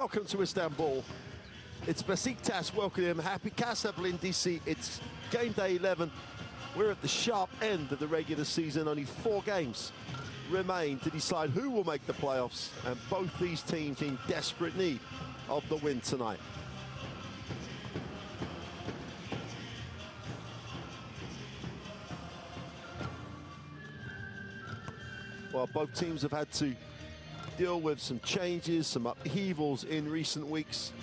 Welcome to Istanbul. It's Besiktas welcoming him. Happy Casa Brindisi. It's game day 11. We're at the sharp end of the regular season. Only 4 games remain to decide who will make the playoffs, and both these teams in desperate need of the win tonight. Well, both teams have had to deal with some changes, some upheavals in recent weeks.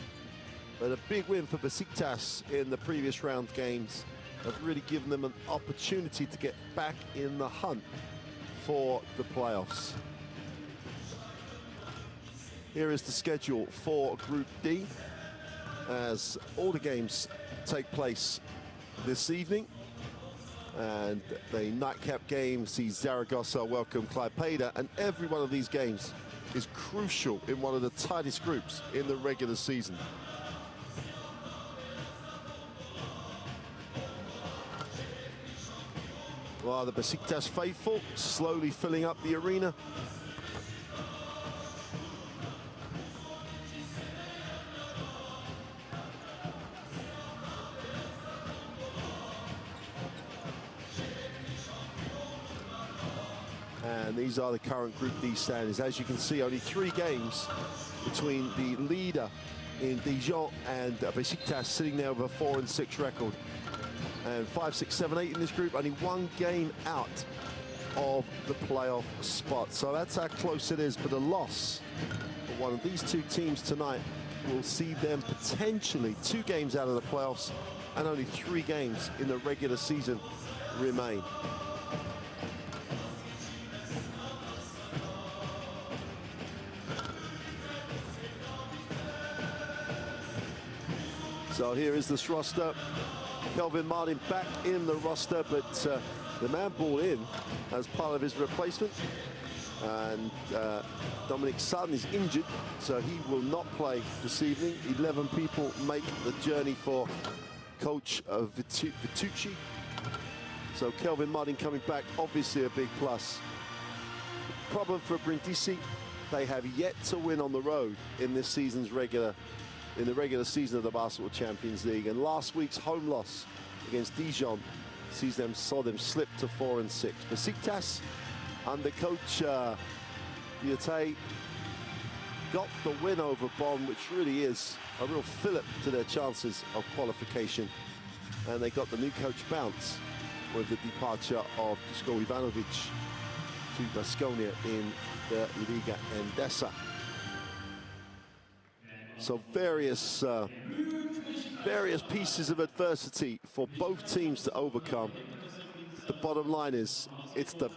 But a big win for Besiktas in the previous round games have really given them an opportunity to get back in the hunt for the playoffs. Here is the schedule for Group D, as all the games take place this evening. And the nightcap game sees Zaragoza welcome Klaipeda, and every one of these games is crucial in one of the tightest groups in the regular season. Well, the Besiktas faithful slowly filling up the arena. And these are the current Group D standings. As you can see, only 3 games between the leader in Dijon and Besiktas, sitting there with a 4-6 record. And 5, 6, 7, 8 in this group, only 1 game out of the playoff spot. So that's how close it is. But a loss for one of these 2 teams tonight will see them potentially 2 games out of the playoffs, and only 3 games in the regular season remain. So here is this roster. Kelvin Martin back in the roster, but the man brought in as part of his replacement. And Dominic Sutton is injured, so he will not play this evening. 11 people make the journey for coach Vitucci. So Kelvin Martin coming back, obviously a big plus. Problem for Brindisi, they have yet to win on the road in this season's regular season of the Basketball Champions League, and last week's home loss against Dijon saw them slip to 4-6. Besiktas under coach Yate got the win over Bonn, which really is a real fillip to their chances of qualification, and they got the new coach bounce with the departure of Dusko Ivanovic to Baskonia in the Liga Endesa. So various pieces of adversity for both teams to overcome. The bottom line is, it's the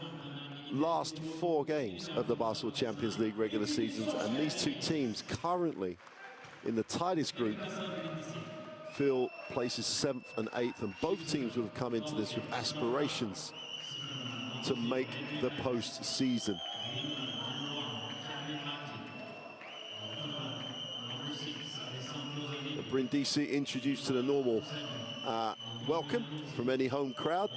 last 4 games of the Basketball Champions League regular seasons, and these 2 teams currently in the tightest group fill places 7th and 8th, and both teams will have come into this with aspirations to make the postseason. Brindisi introduced to the normal welcome from any home crowd.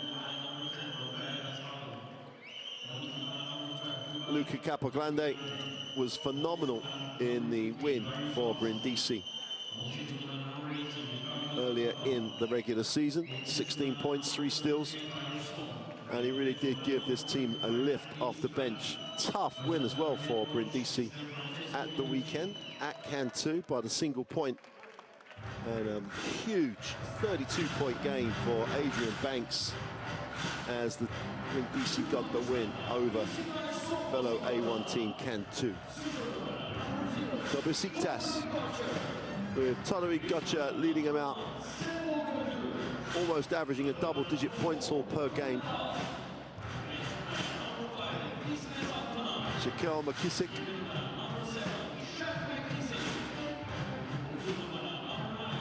Luca Capogrande was phenomenal in the win for Brindisi earlier in the regular season. 16 points, 3 steals, and he really did give this team a lift off the bench. Tough win as well for Brindisi at the weekend at Cantu by the single point. And a huge 32-point game for Adrian Banks as the Brindisi got the win over fellow A1 team Cantu. So Besiktas with Tonari Gotcha leading them out, almost averaging a double-digit points haul per game. Shaquille McKissick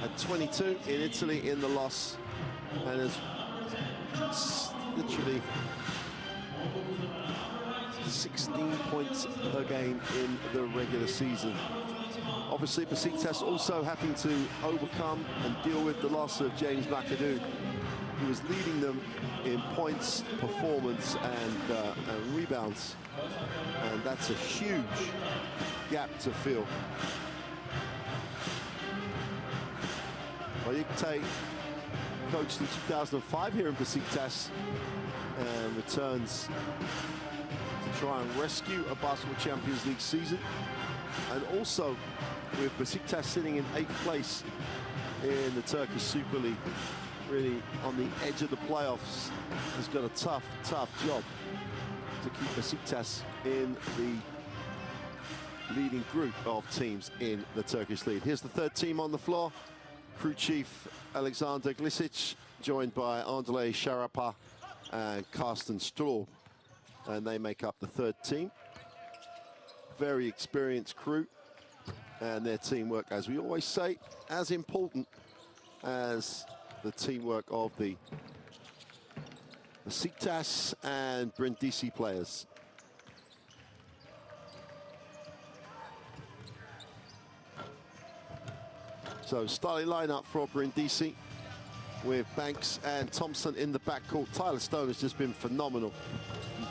had 22 in Italy in the loss, and is literally 16 points per game in the regular season. Obviously, Besiktas also having to overcome and deal with the loss of James McAdoo, who was leading them in points, performance, and rebounds, and that's a huge gap to fill. Tay coached in 2005 here in Besiktas and returns to try and rescue a Basketball Champions League season. And also, with Besiktas sitting in 8th place in the Turkish Super League, really on the edge of the playoffs, has got a tough job to keep Besiktas in the leading group of teams in the Turkish league. Here's the third team on the floor. Crew chief Alexander Glisic, joined by Andrei Sharapa and Carsten Straub. And they make up the third team. Very experienced crew. And their teamwork, as we always say, as important as the teamwork of the Besiktas and Brindisi players. So starting lineup for Brindisi with Banks and Thompson in the backcourt. Tyler Stone has just been phenomenal.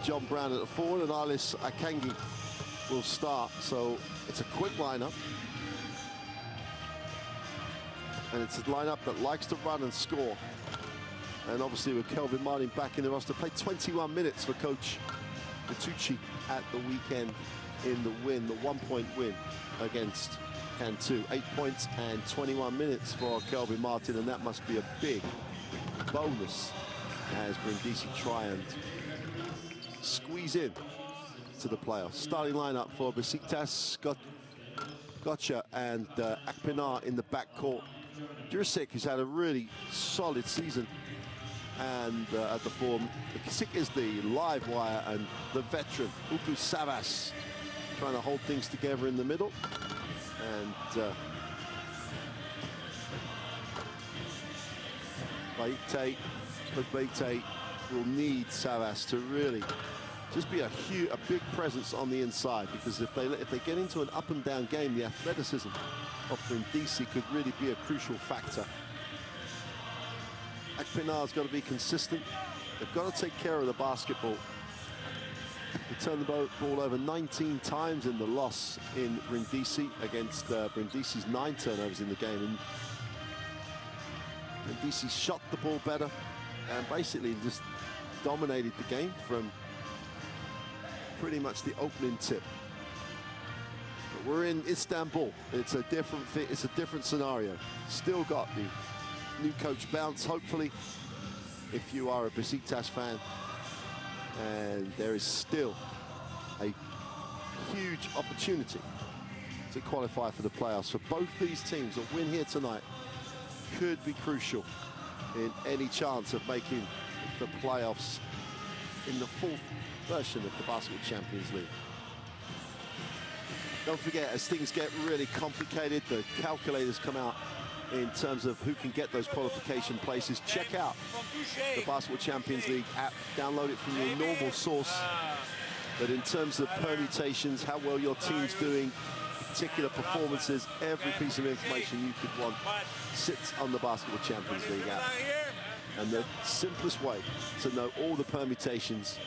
John Brown at the forward and Alice Akangi will start. So it's a quick lineup. And it's a lineup that likes to run and score. And obviously with Kelvin Martin back in the roster, played 21 minutes for Coach Bertucci at the weekend in the win, the 1-point win against Cantu. 8 points and 21 minutes for Kelvin Martin, and that must be a big bonus as Brindisi try and squeeze in to the playoffs. Starting lineup for Besiktas, Gotcha and Akpinar in the backcourt. Jurisic, who's had a really solid season, and at the form, Kisik is the live wire, and the veteran, Uku Savas, trying to hold things together in the middle. And Baite will need Savas to really just be a big presence on the inside, because if they get into an up and down game, the athleticism of Brindisi could really be a crucial factor. Akpinar's got to be consistent. They've got to take care of the basketball. They turned the ball over 19 times in the loss in Brindisi against Brindisi's 9 turnovers in the game. And Brindisi shot the ball better and basically just dominated the game from pretty much the opening tip. But we're in Istanbul. It's a different fit. It's a different scenario. Still got the new coach bounce, hopefully, if you are a Besiktas fan. And there is still a huge opportunity to qualify for the playoffs for both these teams. A win here tonight could be crucial in any chance of making the playoffs in the 4th version of the Basketball Champions League. Don't forget, as things get really complicated, the calculators come out in terms of who can get those qualification places. Check out the Basketball Champions League app. Download it from your normal source. But in terms of permutations, how well your team's doing, particular performances, every piece of information you could want sits on the Basketball Champions League app. And the simplest way to know all the permutations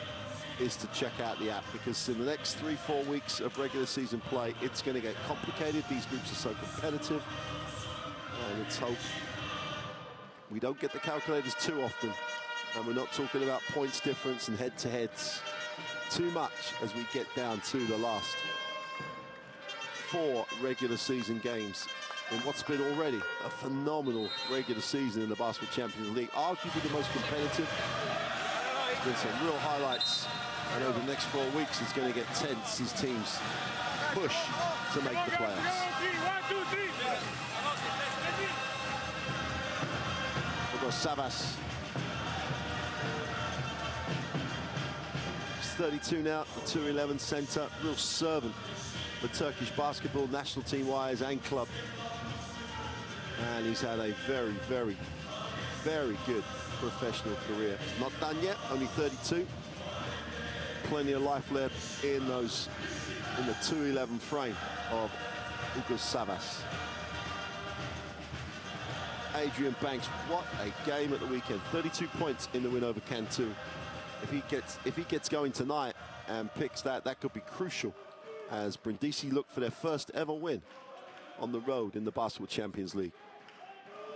is to check out the app, because in the next 3-4 weeks of regular season play, it's going to get complicated. These groups are so competitive. And let's hope we don't get the calculators too often, and we're not talking about points difference and head-to-heads too much as we get down to the last 4 regular season games in what's been already a phenomenal regular season in the Basketball Champions League, arguably the most competitive. There's been some real highlights, and over the next 4 weeks it's going to get tense as teams push to make the playoffs. Savas. He's 32 now, the 2'11" centre, real servant for Turkish basketball, national team wise and club. And he's had a very, very, very good professional career. Not done yet, only 32. Plenty of life left in the 2'11" frame of Ugo Savas. Adrian Banks, what a game at the weekend. 32 points in the win over Cantu. If he gets going tonight and picks that could be crucial as Brindisi look for their first ever win on the road in the Basketball Champions League.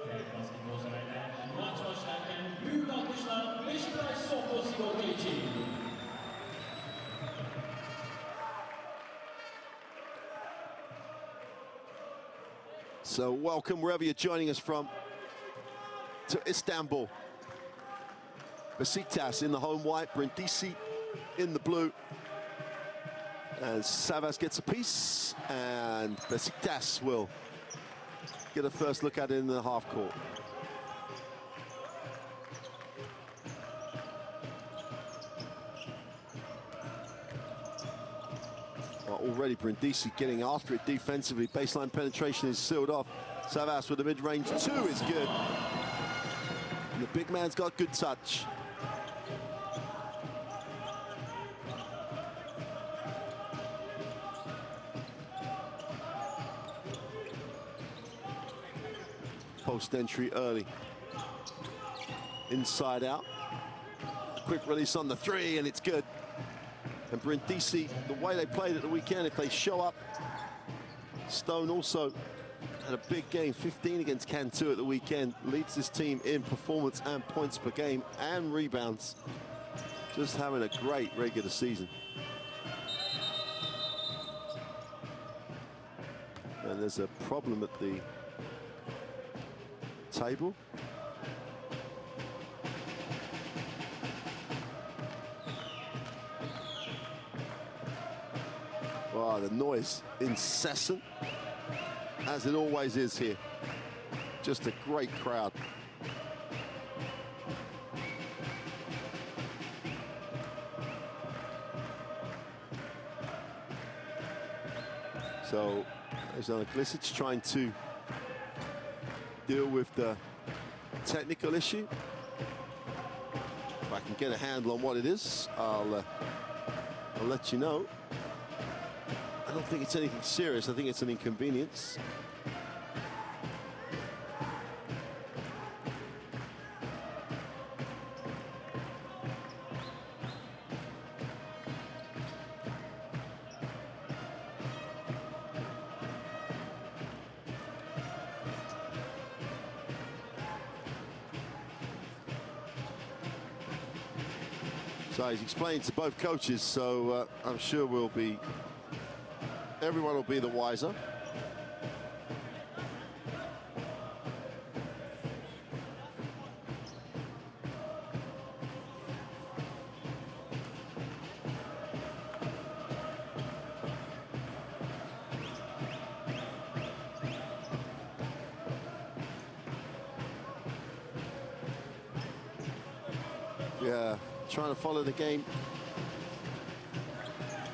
Evet, basketbol severler, maç başlarken büyük alkışlar Besiktas Sompo Sigorta için. So welcome wherever you're joining us from to Istanbul. Besiktas in the home white, Brindisi in the blue. And Savas gets a piece, and Besiktas will get a first look at it in the half court. Well, already Brindisi getting after it defensively. Baseline penetration is sealed off. Savas with the mid-range two is good. And the big man's got good touch. Post entry early. Inside out. Quick release on the three, and it's good. And Brindisi, the way they played at the weekend, if they show up, Stone also had a big game, 15 against Cantu at the weekend, leads this team in performance and points per game and rebounds. Just having a great regular season. And there's a problem at the table. Wow, the noise incessant, as it always is here. Just a great crowd. So, Alexander Glisic trying to deal with the technical issue. If I can get a handle on what it is, I'll let you know. I don't think it's anything serious. I think it's an inconvenience. So he's explained to both coaches, so I'm sure everyone will be the wiser. Yeah, trying to follow the game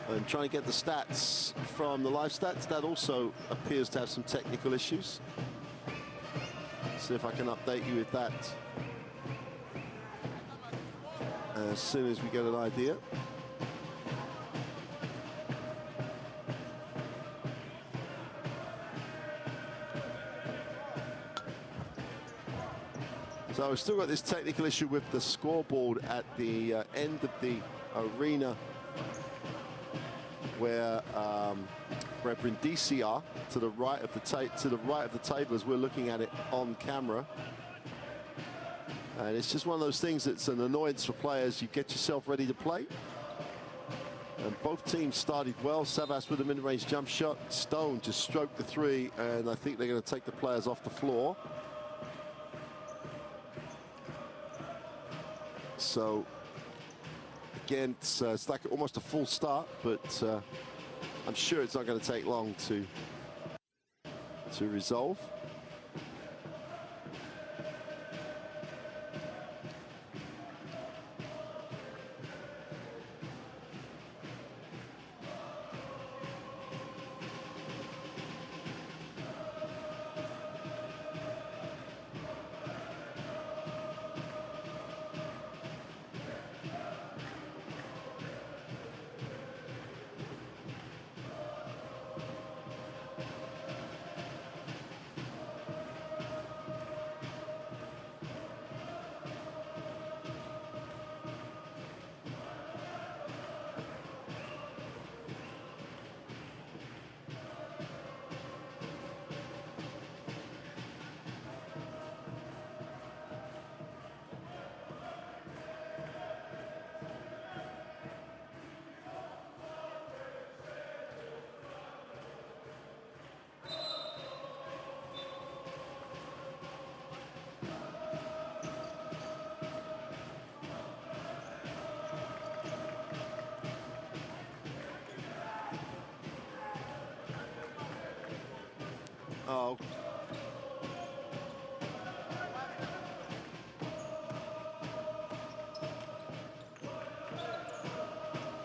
and trying to get the stats from the live stats. That also appears to have some technical issues. See if I can update you with that as soon as we get an idea. So we've still got this technical issue with the scoreboard at the end of the arena where Brindisi are, to the right of the table as we're looking at it on camera. And it's just one of those things that's an annoyance for players. You get yourself ready to play. And both teams started well. Savas with a mid-range jump shot. Stone just stroked the three, and I think they're going to take the players off the floor. So, again, it's like almost a full start, but I'm sure it's not going to take long to resolve. Oh.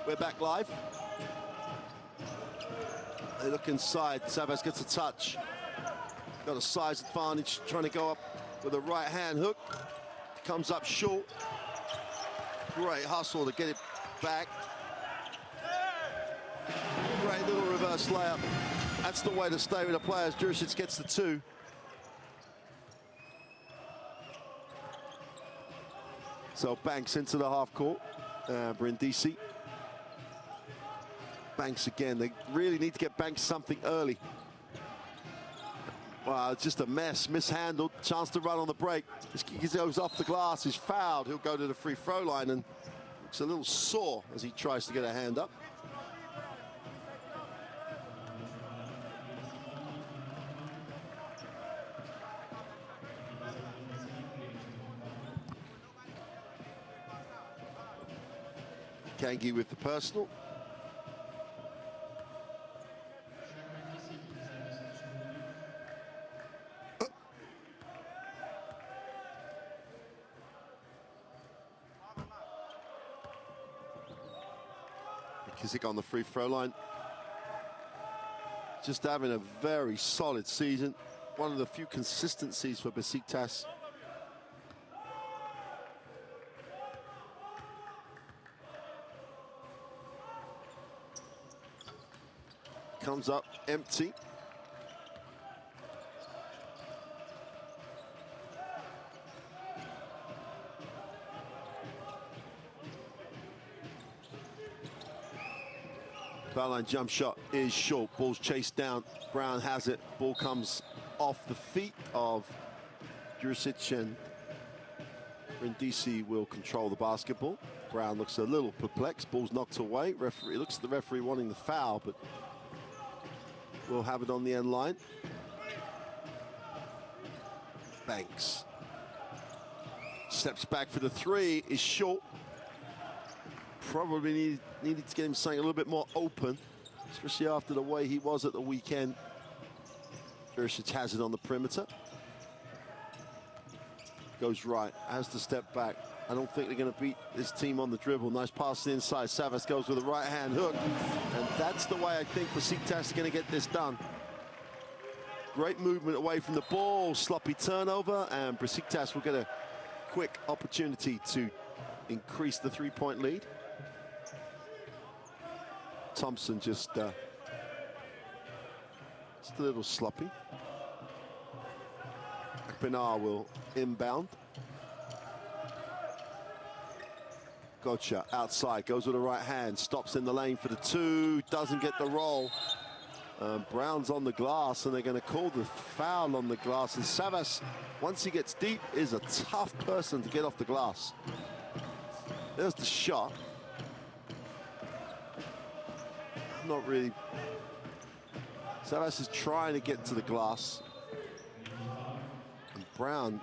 We're back live. They look inside. Savas gets a touch. Got a size advantage, trying to go up with a right hand hook. Comes up short. Great hustle to get it back. Great little reverse layup. That's the way to stay with the players. Juricic gets the 2. So Banks into the half court. Brindisi. Banks again. They really need to get Banks something early. Wow, it's just a mess. Mishandled. Chance to run on the break. He goes off the glass. He's fouled. He'll go to the free throw line and looks a little sore as he tries to get a hand up. Kangi with the personal. Kizik on the free throw line. Just having a very solid season. One of the few consistencies for Besiktas. Comes up empty. Foul line jump shot is short. Ball's chased down. Brown has it. Ball comes off the feet of Juricic, and Brindisi will control the basketball. Brown looks a little perplexed. Ball's knocked away. Referee looks at the referee wanting the foul, but we'll have it on the end line. Banks steps back for the 3. Is short. Probably needed to get him something a little bit more open, especially after the way he was at the weekend. Juricic has it on the perimeter. Goes right, has to step back. I don't think they're going to beat this team on the dribble. Nice pass to the inside. Savas goes with a right-hand hook. And that's the way I think Besiktas is going to get this done. Great movement away from the ball. Sloppy turnover. And Besiktas will get a quick opportunity to increase the 3-point lead. Thompson just a little sloppy. Pinar will inbound. Gotcha outside, goes with the right hand, stops in the lane for the 2, doesn't get the roll. Brown's on the glass, and they're going to call the foul on the glass. And Savas, once he gets deep, is a tough person to get off the glass. There's the shot. Not really. Savas is trying to get to the glass. And Brown,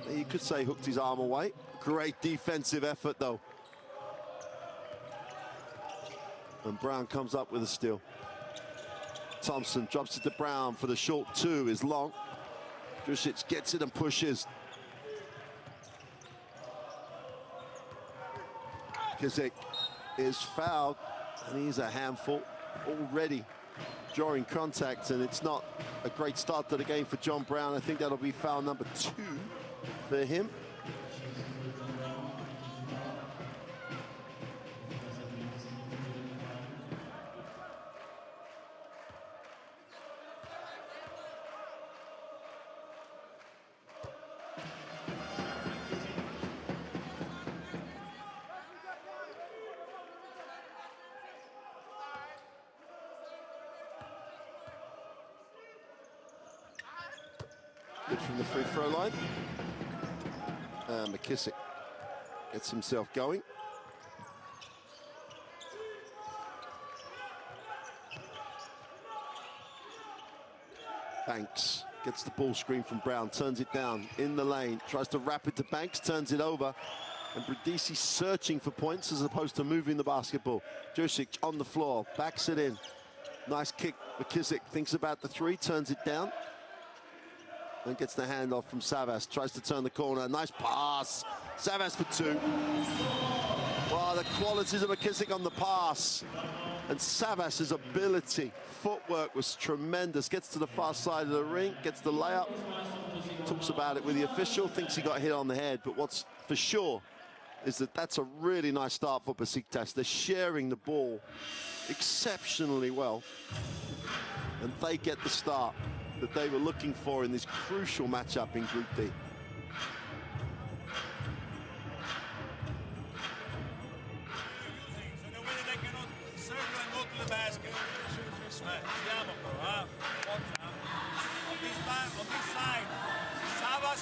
you could say, hooked his arm away. Great defensive effort, though. And Brown comes up with a steal. Thompson drops it to Brown for the short 2, is long. Juricic gets it and pushes. Kizik is fouled, and he's a handful already drawing contact, and it's not a great start to the game for John Brown. I think that'll be foul number 2 for him. Good from the free throw line. McKissick gets himself going. Banks gets the ball screen from Brown, turns it down in the lane, tries to wrap it to Banks, turns it over. And Brindisi searching for points as opposed to moving the basketball. Juricic on the floor, backs it in. Nice kick. McKissick thinks about the 3, turns it down. and gets the handoff from Savas. Tries to turn the corner. Nice pass. Savas for 2. Wow, the qualities of McKissick on the pass. And Savas's ability, footwork was tremendous. Gets to the far side of the ring, gets the layup. Talks about it with the official, thinks he got hit on the head. But what's for sure is that that's a really nice start for Besiktas. They're sharing the ball exceptionally well. And they get the start that they were looking for in this crucial matchup in Group D.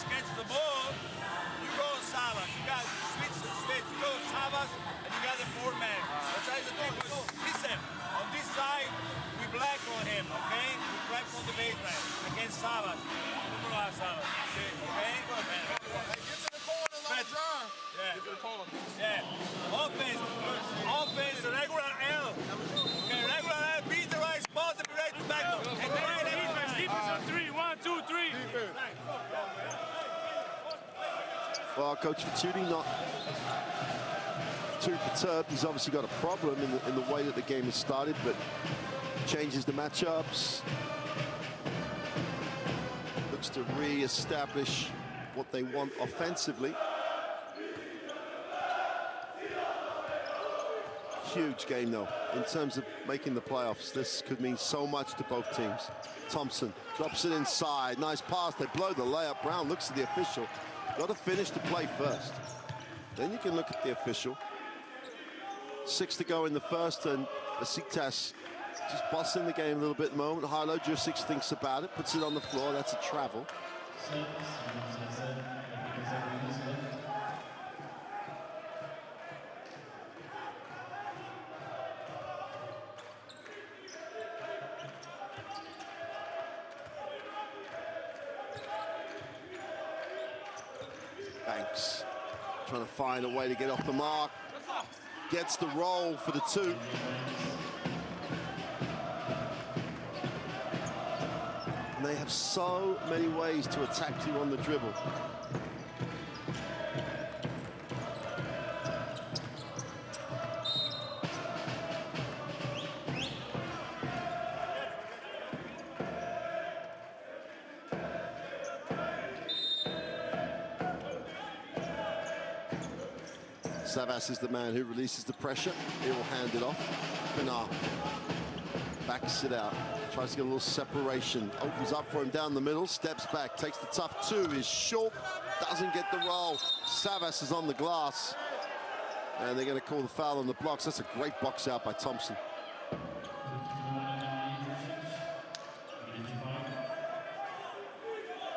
Gets the ball, you go Savas. You got switch, you go Savas, and you got the 4-man. Listen, on this side, we black on him, okay? We black on the baseline against Savas. Okay? Get to the corner, like John. Yeah. Get to the corner. Yeah. Offense, regular L. Okay, regular L, beat the right spots and be ready to back up. And Defense on 3. 1, 2, 3. Well, Coach Fittuti not too perturbed. He's obviously got a problem in the way that the game has started, but changes the matchups. Looks to re-establish what they want offensively. Huge game, though, in terms of making the playoffs. This could mean so much to both teams. Thompson drops it inside. Nice pass. They blow the layup. Brown looks at the official. Got to finish the play first. Then you can look at the official. 6 to go in the first, and Besiktas just bossing the game a little bit at the moment. Hilo just 6 thinks about it, puts it on the floor. That's a travel. Banks trying to find a way to get off the mark. Gets the roll for the 2. And they have so many ways to attack you on the dribble. Savas is the man who releases the pressure. He will hand it off. Pinar backs it out. Tries to get a little separation. Opens up for him down the middle. Steps back. Takes the tough 2. Is short. Doesn't get the roll. Savas is on the glass. And they're going to call the foul on the blocks. That's a great box out by Thompson.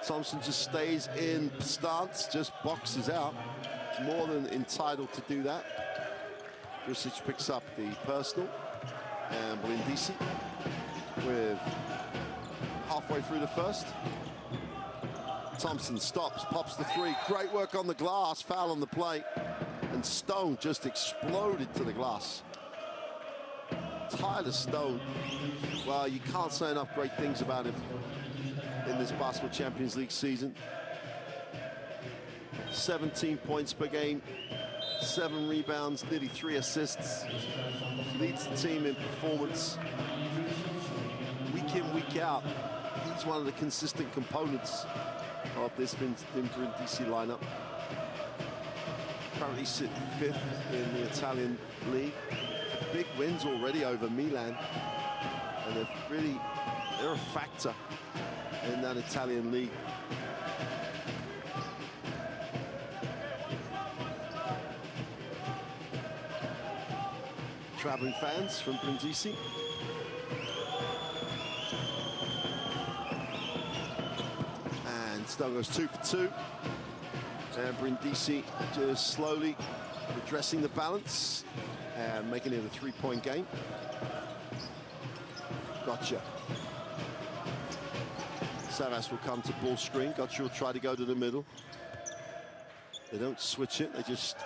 Thompson just stays in stance. Just boxes out. More than entitled to do that. Drusic picks up the personal, and Brindisi with halfway through the first. Thompson stops, pops the 3. Great work on the glass, foul on the plate, and Stone just exploded to the glass. Tyler Stone, well, you can't say enough great things about him in this Basketball Champions League season. 17 points per game, 7 rebounds, nearly 3 assists. Leads the team in performance. Week in, week out, he's one of the consistent components of this Brindisi lineup. Currently sitting 5th in the Italian league. Big wins already over Milan. And they're a factor in that Italian league. Traveling fans from Brindisi. And Stone goes 2 for 2. And Brindisi just slowly redressing the balance and making it a 3-point game. Gotcha. Savas will come to ball screen. Gotcha will try to go to the middle. They don't switch it, they just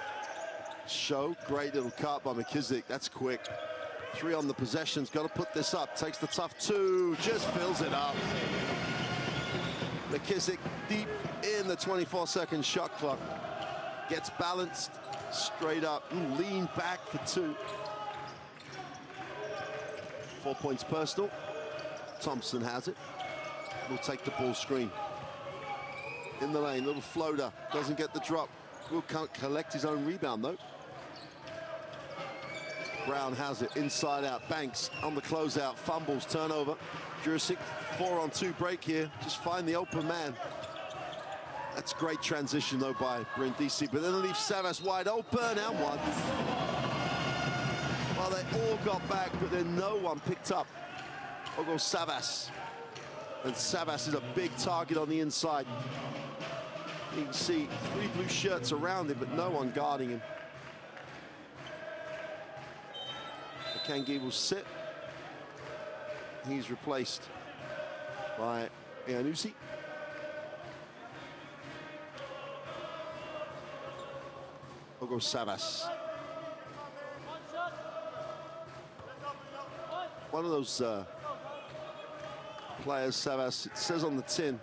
show. Great little cut by McKissick. That's quick. 3 on the possessions. Got to put this up. Takes the tough 2. Just fills it up. McKissick deep in the 24-second shot clock. Gets balanced, straight up, lean back for two. 4 points personal. Thompson has it. Will take the ball screen. In the lane, little floater, doesn't get the drop. Will collect his own rebound though. Brown has it, inside out, Banks on the closeout, fumbles, turnover. Jurisic, 4-on-2 break here, just find the open man. That's great transition though by Brindisi, but then it leaves Savas wide open and one. Well, they all got back, but then no one picked up. I'll go Savas. And Savas is a big target on the inside. You can see 3 blue shirts around him, but no one guarding him. Kangi will sit. He's replaced by Iannusi. I'll go Savas. One of those players, Savas, it says on the tin,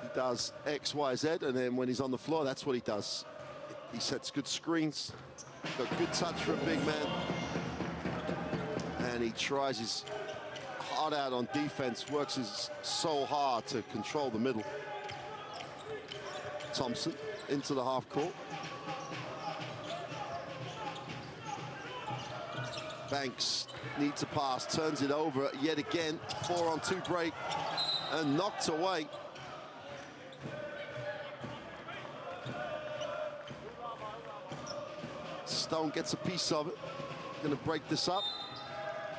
he does X, Y, Z, and then when he's on the floor, that's what he does. He sets good screens, got good touch for a big man, and he tries his heart out on defense, works so hard to control the middle. Thompson into the half court. Banks needs a pass, turns it over yet again. 4-on-2 break and knocked away. Stone gets a piece of it. Going to break this up.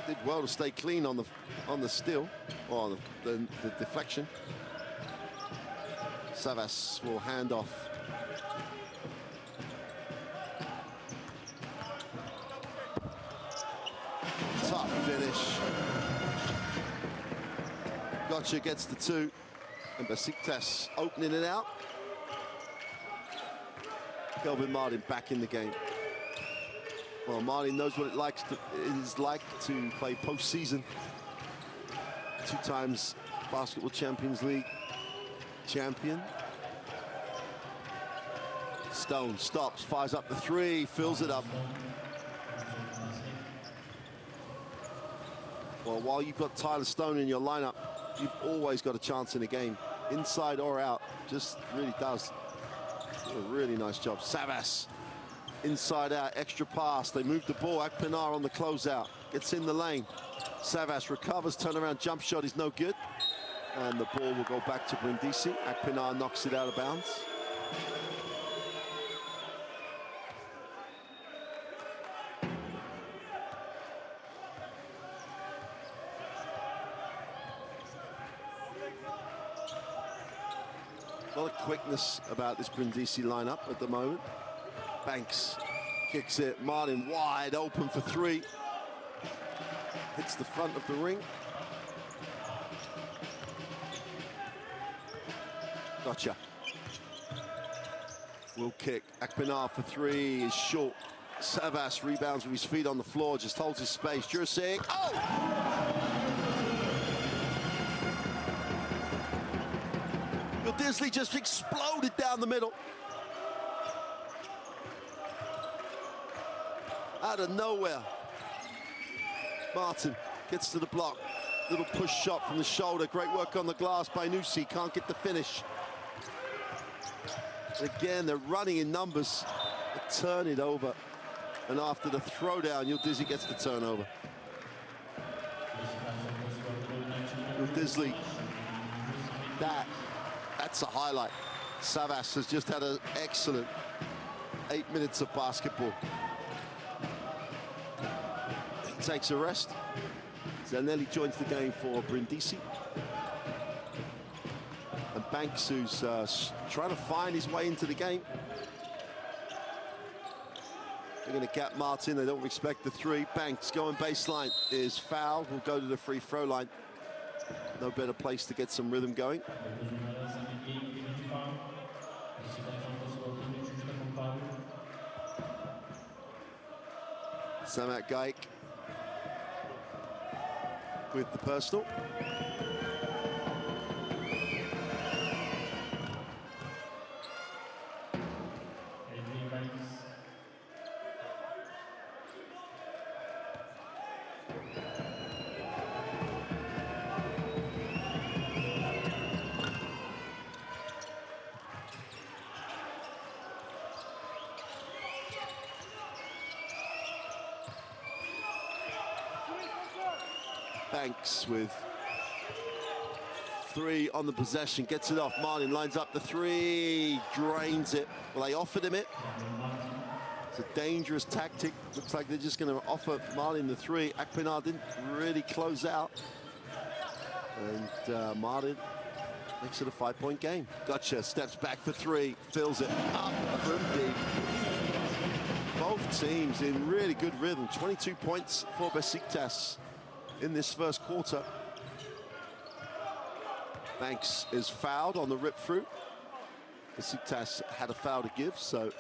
Did well to stay clean on the steal, or the deflection. Savas will hand off. Tough finish. Gotcha gets the 2, and Besiktas opening it out. Kelvin Martin back in the game. Well, Martin knows what it is like to play postseason. 2 times Basketball Champions League champion. Stone stops, fires up the 3, fills it up. Well, while you've got Tyler Stone in your lineup, you've always got a chance in a game, inside or out. Just really does. A really nice job. Savas, inside out, extra pass. They move the ball. Akpinar on the closeout. Gets in the lane. Savas recovers, turnaround jump shot is no good. And the ball will go back to Brindisi. Akpinar knocks it out of bounds. A lot of quickness about this Brindisi lineup at the moment. Banks kicks it. Martin wide open for 3. Hits the front of the ring. Gotcha. Will kick. Akpinar for 3 is short. Savas rebounds with his feet on the floor, just holds his space. Jurisic. Oh! Disley just exploded down the middle. Out of nowhere. Martin gets to the block. Little push shot from the shoulder. Great work on the glass by Nusi. Can't get the finish. Again, they're running in numbers. They turn it over. And after the throwdown, Yildizi gets the turnover. Yildizi. That's a highlight. Savas has just had an excellent 8 minutes of basketball. He takes a rest. Zanelli joins the game for Brindisi. And Banks, who's trying to find his way into the game. They're going to gap Martin. They don't expect the 3. Banks going baseline is fouled. Will go to the free throw line. No better place to get some rhythm going. Samat Gaik with the personal. Banks with 3 on the possession, gets it off. Martin lines up the 3, drains it. Well, they offered him it. It's a dangerous tactic. Looks like they're just going to offer Martin the 3. Akpinar didn't really close out. And Martin makes it a 5-point game. Gotcha, steps back for 3, fills it up from deep. Both teams in really good rhythm. 22 points for Besiktas in this first quarter. Banks is fouled on the rip through. Besiktas had a foul to give, so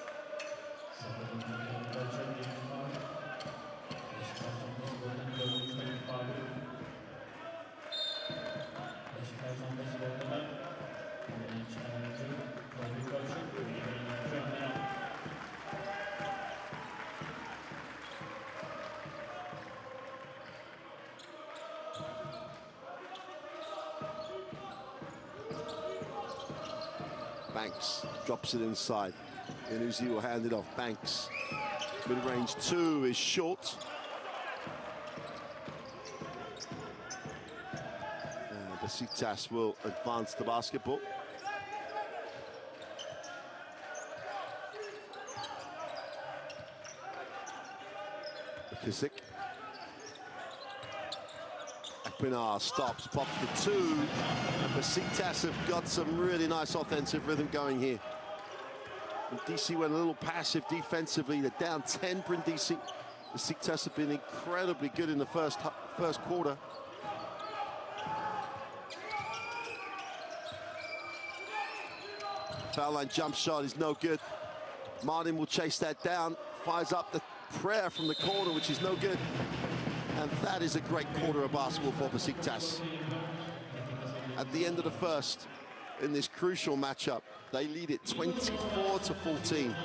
Banks drops it inside. Inuzi will hand it off. Banks, mid-range 2 is short. Besiktas will advance the basketball. Kisik. Akpinar stops, pops the 2. And Besiktas have got some really nice offensive rhythm going here. Brindisi went a little passive defensively. They're down 10, Brindisi. Besiktas have been incredibly good in the first quarter. Foul line jump shot is no good. Martin will chase that down, fires up the prayer from the corner, which is no good. And that is a great quarter of basketball for Besiktas. At the end of the first, in this crucial matchup, they lead it 24-14.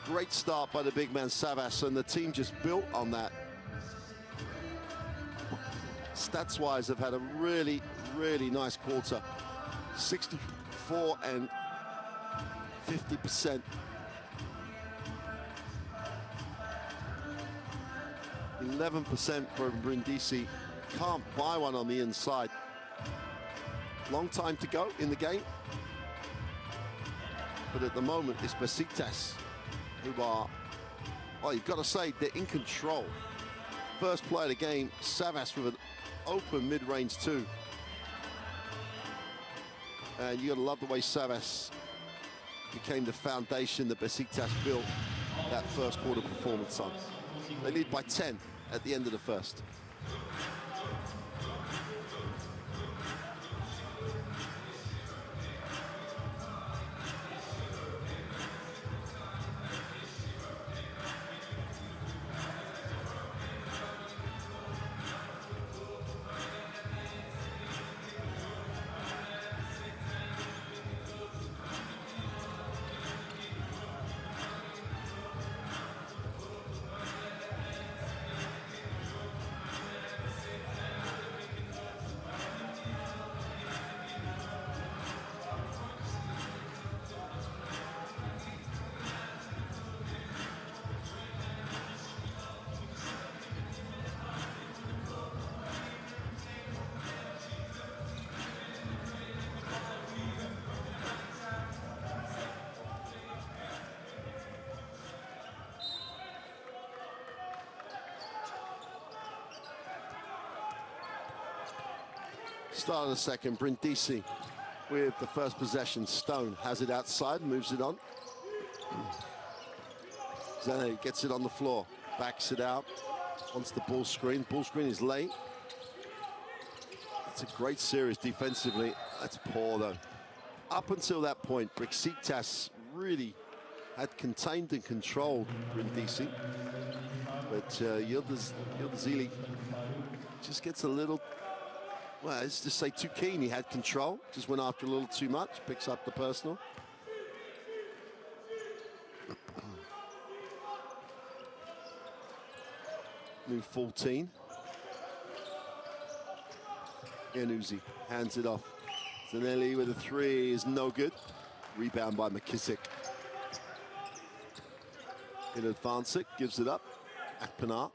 Great start by the big man Savas, and the team just built on that. Stats-wise, have had a really, really nice quarter. 64 and 50%. 11% for Brindisi. Can't buy one on the inside. Long time to go in the game. But at the moment, it's Besiktas who are, well, you've got to say, they're in control. First play of the game, Savas with an open mid-range 2. And you got to love the way Savas became the foundation that Besiktas built that first quarter performance on. They lead by 10 at the end of the first. Start of the second, Brindisi with the first possession. Stone has it outside, moves it on. Zane gets it on the floor, backs it out, wants the ball screen. Ball screen is late. It's a great series defensively. That's poor though. Up until that point, Besiktas really had contained and controlled Brindisi. But Yıldızili just gets a little, well, let's just say too keen. He had control, just went after a little too much, picks up the personal. New 14. Inuzi hands it off. Zanelli with a 3 is no good. Rebound by McKissick. In advance it, gives it up. Akpinar.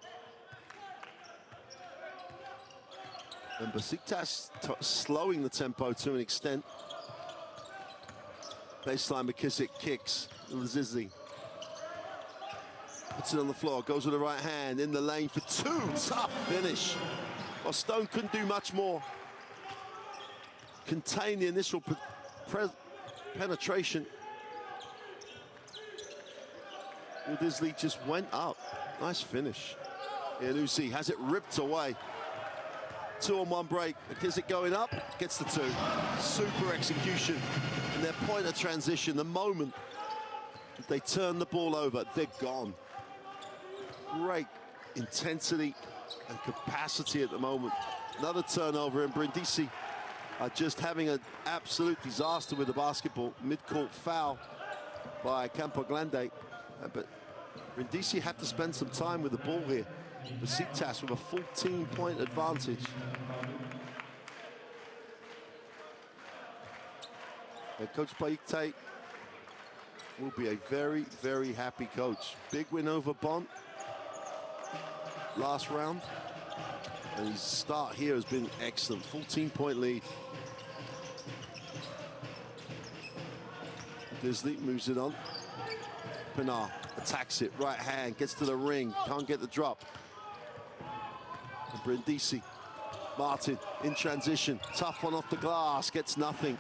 And Besiktas slowing the tempo to an extent. Baseline McKissick kicks. Zizli puts it on the floor, goes with the right hand, in the lane for two. Tough finish. Well, Stone couldn't do much more. Contain the initial penetration. Disley just went up. Nice finish. Iannuzi has it ripped away. 2-on-1 break. McKissick going up, gets the two. Super execution. And their point of transition, the moment that they turn the ball over, they're gone. Great intensity and capacity at the moment. Another turnover, and Brindisi are just having an absolute disaster with the basketball. Mid-court foul by Campoglande. But Brindisi have to spend some time with the ball here. Besiktas with a 14-point advantage. And Coach Paikte will be a very, very happy coach. Big win over Bonn last round. And his start here has been excellent. 14-point lead. Disley moves it on. Pinar attacks it, right hand, gets to the ring, can't get the drop. And Brindisi, Martin in transition, tough one off the glass, gets nothing.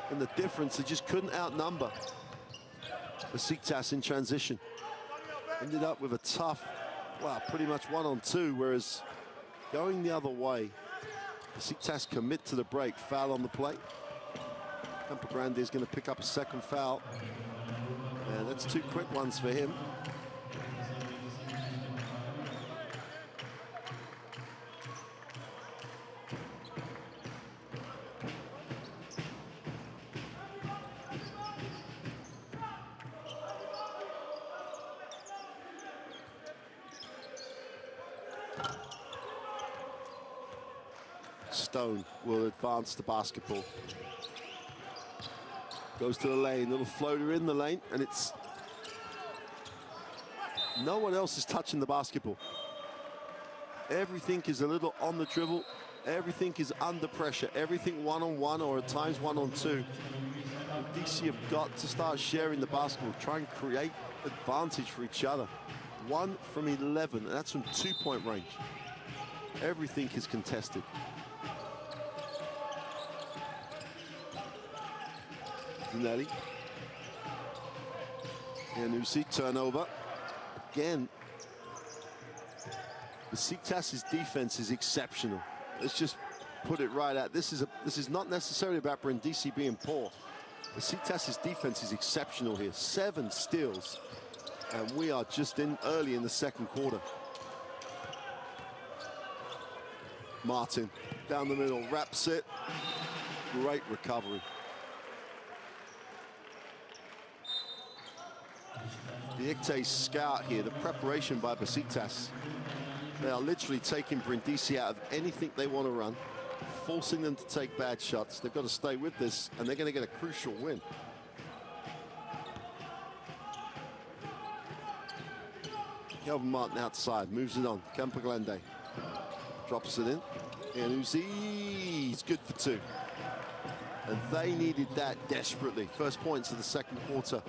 And the difference, they just couldn't outnumber Besiktas in transition. Ended up with a tough, well, pretty much 1-on-2, whereas going the other way, Besiktas commit to the break, foul on the plate. Campoglande is going to pick up a second foul. And that's two quick ones for him. Stone will advance the basketball. Goes to the lane, little floater in the lane, and it's... No one else is touching the basketball. Everything is a little on the dribble. Everything is under pressure. Everything 1-on-1 or at times 1-on-2. DC have got to start sharing the basketball, try and create advantage for each other. 1 from 11, and that's from 2-point range. Everything is contested. Nelly. Iannuzi, turnover. Again, Besiktas' defense is exceptional. Let's just put it right out. This is not necessarily about Brindisi being poor. Besiktas' defense is exceptional here. 7 steals, and we are just in early in the second quarter. Martin down the middle, wraps it. Great recovery. The Ikte scout here, the preparation by Besiktas. They are literally taking Brindisi out of anything they want to run, forcing them to take bad shots. They've got to stay with this, and they're going to get a crucial win. Kelvin Martin outside, moves it on. Campoglande drops it in. Iannuzi, he's good for 2. And they needed that desperately. First points of the second quarter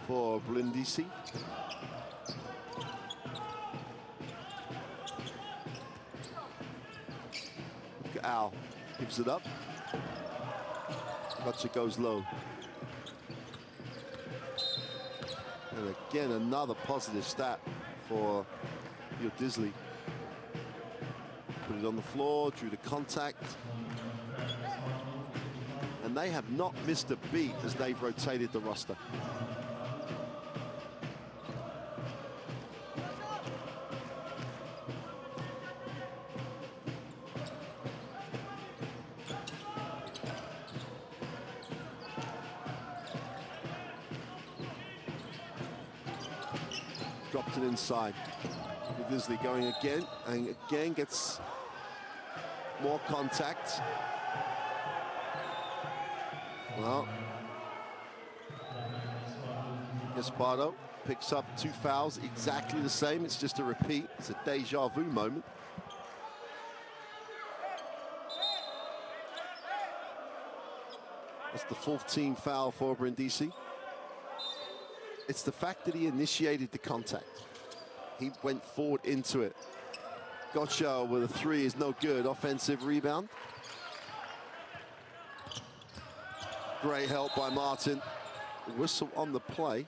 for Brindisi. Al gives it up. Gotcha goes low. And again, another positive stat for Disley. Put it on the floor, drew the contact. And they have not missed a beat as they've rotated the roster. Dropped it inside. Disley going again, and again gets more contact. Well, Gaspardo picks up 2 fouls, exactly the same. It's just a repeat. It's a deja vu moment. That's the 14th foul for Brindisi. It's the fact that he initiated the contact. He went forward into it. Gotcha with a three is no good. Offensive rebound. Great help by Martin. Whistle on the play.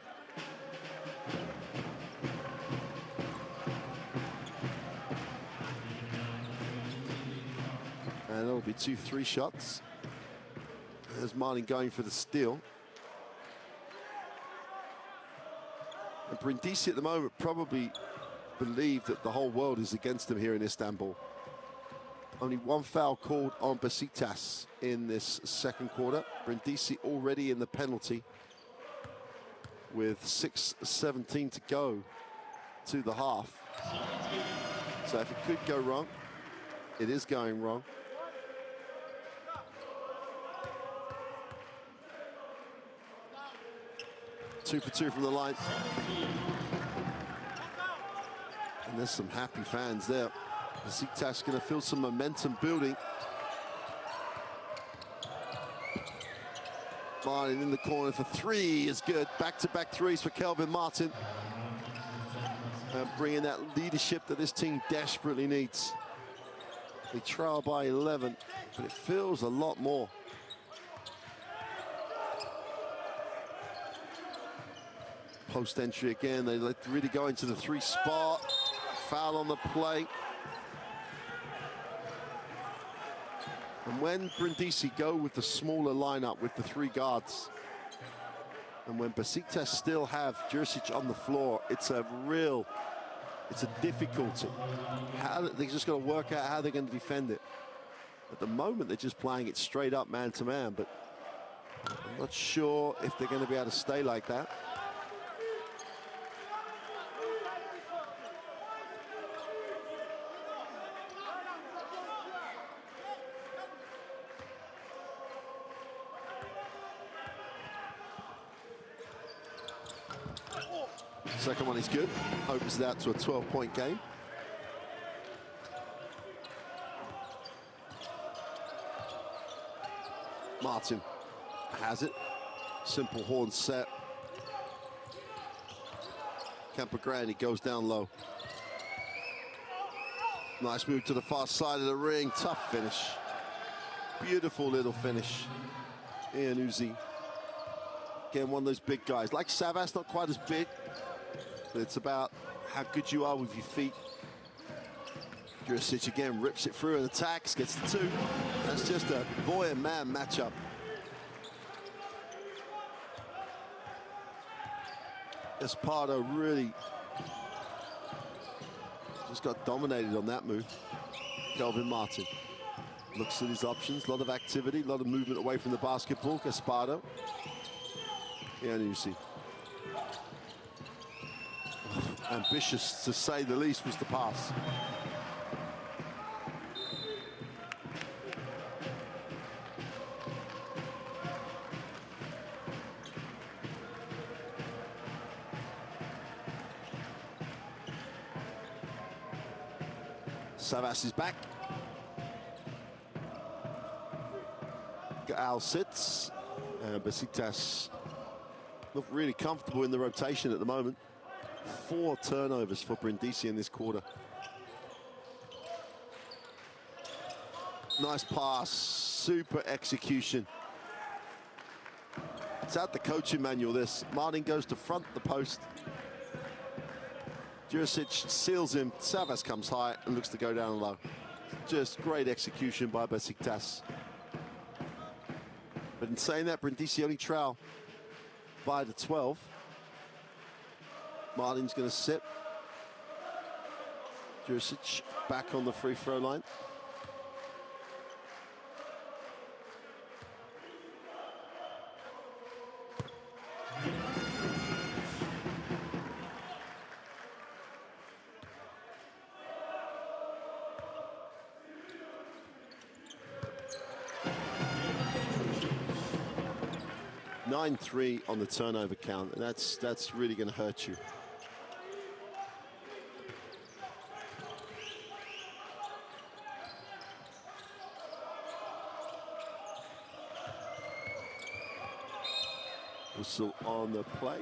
And it'll be 2-3 shots. There's Martin going for the steal. And Brindisi at the moment probably believe that the whole world is against them here in Istanbul. Only one foul called on Besiktas in this second quarter. Brindisi already in the penalty with 6:17 to go to the half. So if it could go wrong, it is going wrong. Two for two from the line. And there's some happy fans there. Besiktas going to feel some momentum building. Martin in the corner for three is good. Back-to-back threes for Kelvin Martin. And bringing that leadership that this team desperately needs. They trail by 11, but it feels a lot more. Post entry again, they really go into the three spot. Foul on the play. And when Brindisi go with the smaller lineup with the three guards, and when Besiktas still have Jurisic on the floor, it's a difficulty. They just got to work out how they're going to defend it. At the moment, they're just playing it straight up man to man, but I'm not sure if they're going to be able to stay like that. Second one is good. Opens it out to a 12-point game. Martin has it. Simple horn set. Campogrande goes down low. Nice move to the far side of the ring. Tough finish. Beautiful little finish. Ian Uzi. Again, one of those big guys. Like Savas, not quite as big. But it's about how good you are with your feet. Jurisic again rips it through and attacks, gets the two. That's just a boy and man matchup. Espardo really just got dominated on that move. Kelvin Martin looks at his options, a lot of activity, a lot of movement away from the basketball. Espardo. Yeah, and you see. Ambitious, to say the least, was the pass. Savas is back. Al sits. Besiktas look really comfortable in the rotation at the moment. 4 turnovers for Brindisi in this quarter. Nice pass, super execution. It's out the coaching manual, this. Martin goes to front the post. Jurisic seals him. Savas comes high and looks to go down low. Just great execution by Besiktas. But in saying that, Brindisi only trail by the 12. Martin's going to sit. Jurisic back on the free throw line. Nine-3 on the turnover count, and that's really going to hurt you. Whistle on the play.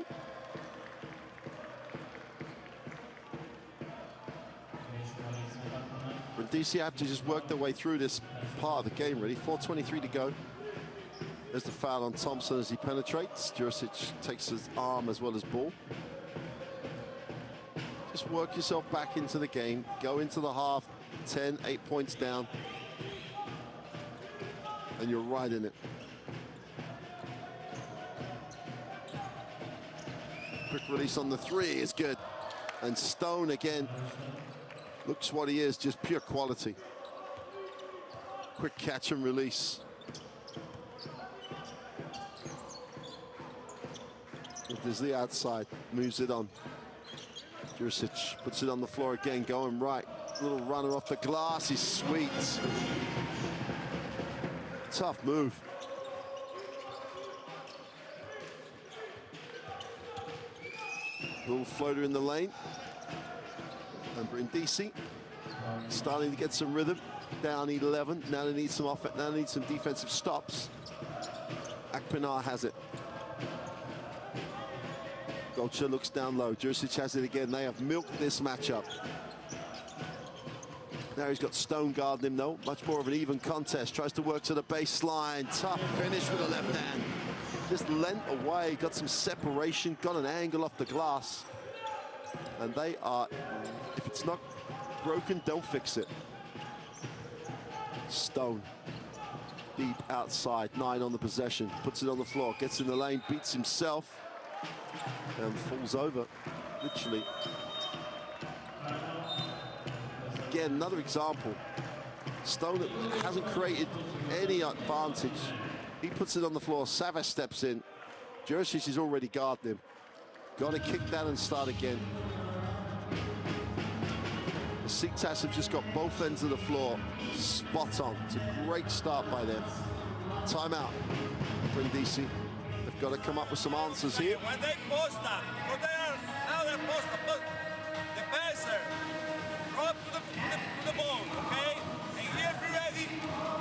Brindisi have to just work their way through this part of the game, really. 4:23 to go. There's the foul on Thompson as he penetrates. Jurisic takes his arm as well as ball. Just work yourself back into the game. Go into the half, 10, 8 points down. And you're right in it. Quick release on the three is good. And Stone again looks what he is, just pure quality. Quick catch and release. There's the outside, moves it on. Jurisic puts it on the floor again, going right. Little runner off the glass, he's sweet. Tough move. Little floater in the lane. And Brindisi starting to get some rhythm. Down 11. Now they need some offense. Now they need some defensive stops. Akpinar has it. Golcha looks down low. Jurisic has it again. They have milked this matchup. Now he's got Stone guarding him though. Much more of an even contest. Tries to work to the baseline. Tough finish with the left hand. Just lent away. Got some separation. Got an angle off the glass. And they are, if it's not broken, don't fix it. Stone. Deep outside. 9 on the possession. Puts it on the floor. Gets in the lane. Beats himself. And falls over. Literally. Again, another example. Stone hasn't created any advantage. He puts it on the floor. Savas steps in. Jurisic is already guarding him. Got to kick that and start again. Besiktas have just got both ends of the floor spot on. It's a great start by them. Timeout. Brindisi. They've got to come up with some answers here. When they post up, when they are now they're post up, the passer drop to the ball, okay? And here be ready,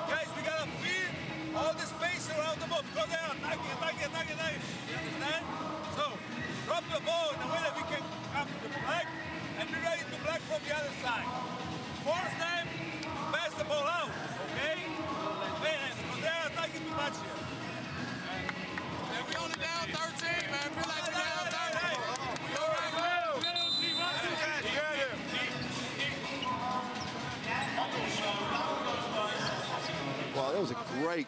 guys. We gotta feel all the space around the ball because they are attacking. You understand? So drop the ball in the way that we can come to black and be ready to black from the other side. Force them to pass the ball out, okay? Because they are attacking too much here. And we only down 13, man. Feel like we're down 13. All right, Well, that was a great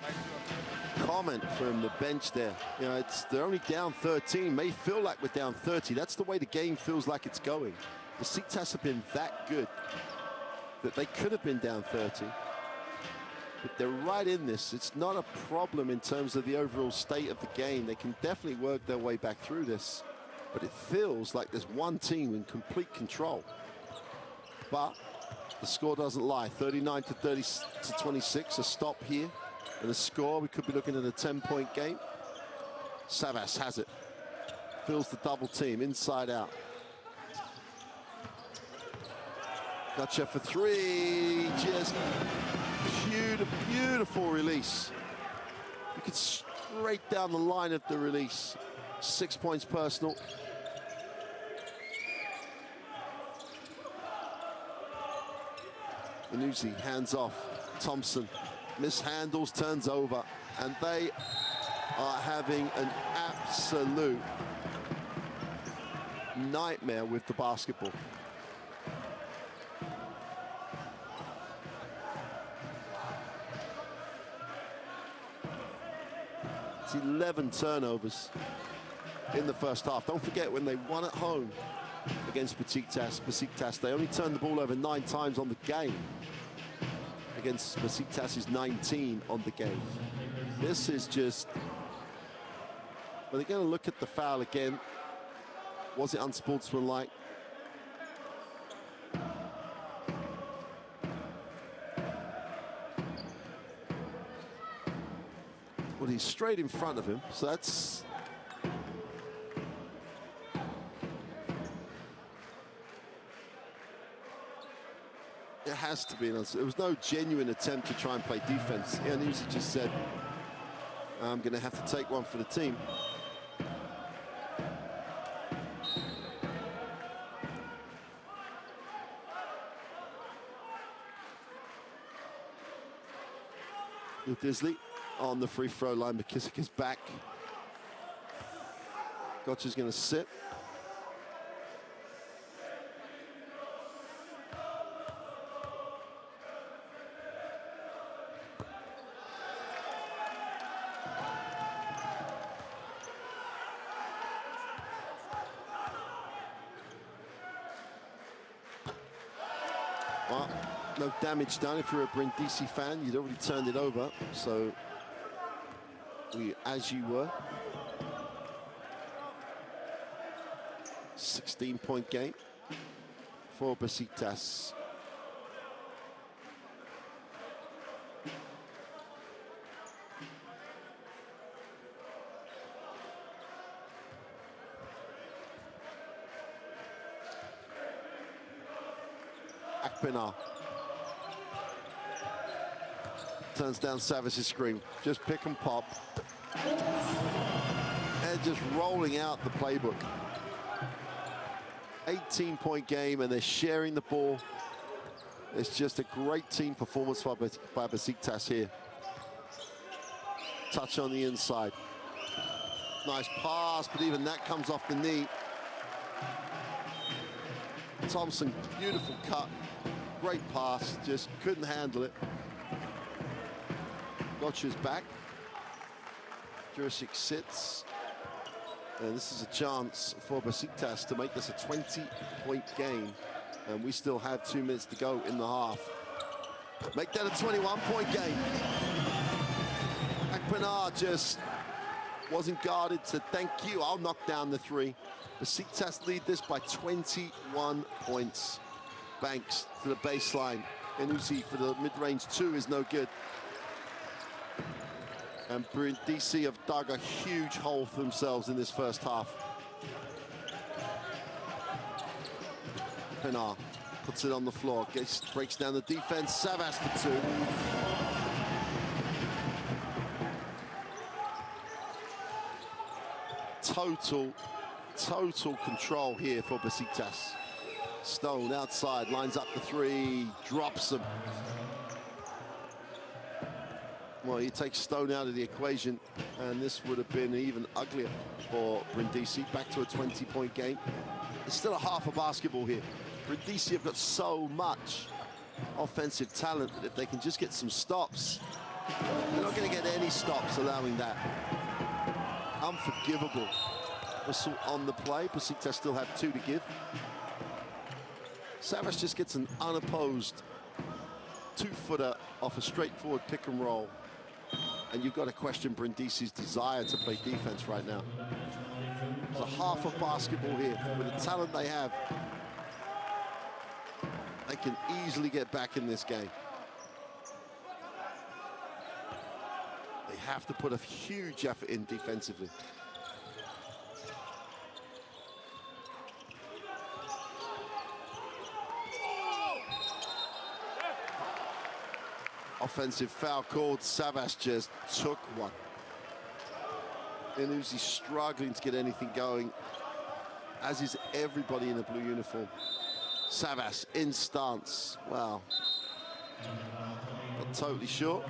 comment from the bench there. You know, they're only down 13. May feel like we're down 30. That's the way the game feels like it's going. The Besiktas have been that good that they could have been down 30. But they're right in this. It's not a problem in terms of the overall state of the game. They can definitely work their way back through this. But it feels like there's one team in complete control. But the score doesn't lie. 39 to 26, a stop here. And a score, we could be looking at a 10-point game. Savas has it. Feels the double team, inside out. Gotcha for three. Just beautiful release. You could straight down the line of the release. 6 points personal. Benuzi hands off. Thompson mishandles, turns over, and they are having an absolute nightmare with the basketball. It's 11 turnovers in the first half. Don't forget, when they won at home against Besiktas, they only turned the ball over 9 times on the game. Against Besiktas' 19 on the game. This is just... Are they going to look at the foul again? Was it unsportsmanlike? Well, he's straight in front of him, so that's... It has to be. There was no genuine attempt to try and play defense. Iannuzi just said, I'm going to have to take one for the team. Disley on the free throw line. McKissick is back. Gotcha's going to sit. Well, no damage done. If you're a Brindisi fan, you'd already turned it over. So, as you were. 16-point game for Besiktas. Akpenar turns down Savas's screen. Just pick and pop. And just rolling out the playbook. 18-point game, and they're sharing the ball. It's just a great team performance by Besiktas here. Touch on the inside. Nice pass, but even that comes off the knee. Thompson, beautiful cut. Great pass, just couldn't handle it. Gotcha's back. Jurisic sits. And this is a chance for Besiktas to make this a 20-point game. And we still have 2 minutes to go in the half. Make that a 21-point game. Akpenar just wasn't guarded, said, thank you, I'll knock down the three. Besiktas lead this by 21 points. Banks to the baseline. Enusi for the mid-range two is no good. And Brindisi have dug a huge hole for themselves in this first half. Penar puts it on the floor, breaks down the defense. Savas for two. Total control here for Besiktas. Stone outside, lines up the three, drops them. Well, you take Stone out of the equation, and this would have been even uglier for Brindisi. Back to a 20-point game. There's still a half a basketball here. Brindisi have got so much offensive talent that if they can just get some stops, they're not going to get any stops allowing that. Unforgivable. Whistle on the play. Besiktas still have two to give. Savas just gets an unopposed two-footer off a straightforward pick and roll. And you've got to question Brindisi's desire to play defense right now. There's a half of basketball here. With the talent they have, they can easily get back in this game. They have to put a huge effort in defensively. Offensive foul called. Savas just took one. Enusi struggling to get anything going, as is everybody in the blue uniform. Savas in stance. Wow. Not totally sure.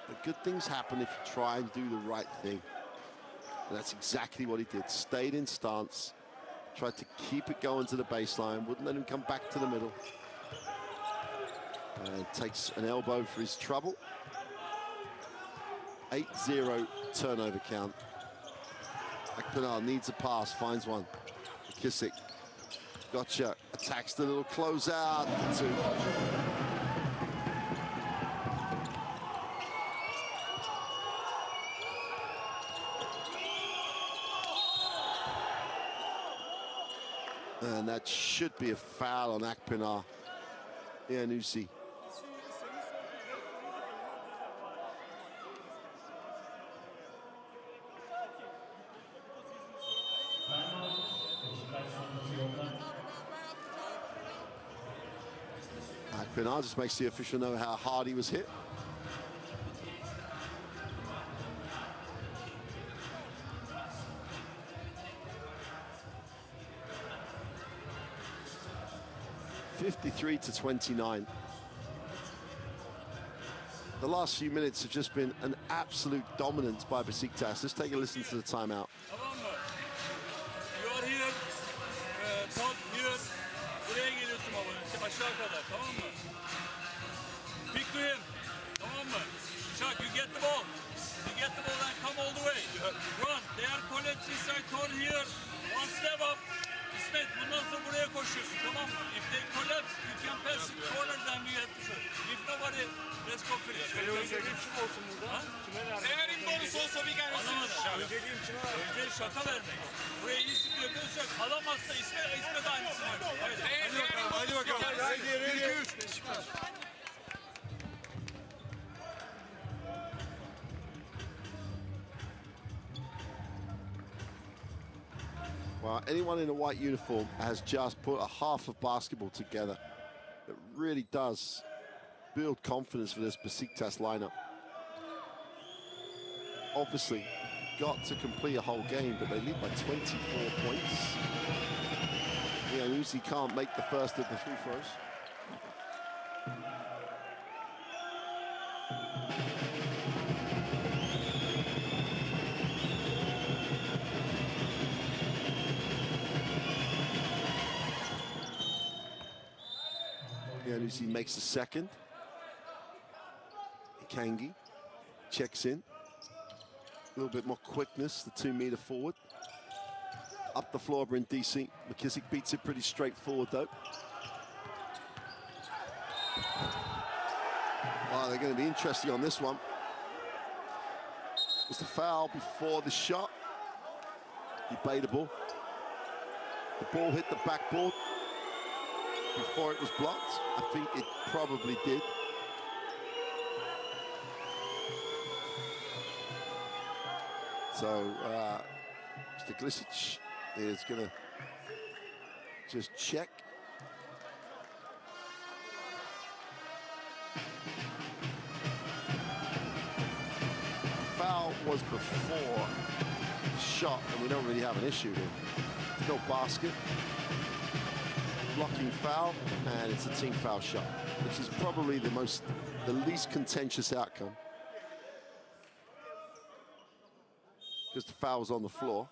But good things happen if you try and do the right thing. And that's exactly what he did. Stayed in stance. Tried to keep it going to the baseline, wouldn't let him come back to the middle. And takes an elbow for his trouble. 8-0 turnover count. Akpenar needs a pass, finds one. McKissick. Gotcha. Attacks the little closeout. Two. And that should be a foul on Akpenar. Enusi. Akpenar just makes the official know how hard he was hit. 53-29. The last few minutes have just been an absolute dominance by Besiktas. Let's take a listen to the timeout. Tamam mı? You are here, top here. Buraya geliyorsun baba, aşağı kadar, tamam mı? Pick to him, tamam mı? Chuck, you get the ball. You get the ball and come all the way. Run, they are collapsing inside toward here. One step up. İsmet, bundan sonra buraya koşuyorsun, tamam mı? If they collapse, you can pass it corner, then you have to shoot. If nobody, let's go finish. Kim olsun burada? Kime vermek? Eğer bonus olsa bir gelmesin. Anlamadım. Önceliğim kime vermek? Önce şaka vermek. Buraya iyi sıkıyor, gözcek. Alamazsa İsmet aynısını yapıyor. Hadi bakalım. Hadi. 2-3. Well, anyone in a white uniform has just put a half of basketball together. It really does build confidence for this Besiktas lineup. Obviously, got to complete a whole game, but they lead by 24 points. Yeah, Uzi can't make the first of the free throws. Uzi makes the second. Kangi checks in. A little bit more quickness, the 2-meter forward. Up the floor, Brindisi. McKissick beats it pretty straightforward, though. Wow, they're going to be interesting on this one. Was the foul before the shot? Debatable. The ball hit the backboard before it was blocked. I think it probably did. So Mr. Glisic is going to just check. Foul was before the shot, and we don't really have an issue here. There's no basket. Blocking foul, and it's a team foul shot, which is probably the least contentious outcome, because the foul's on the floor,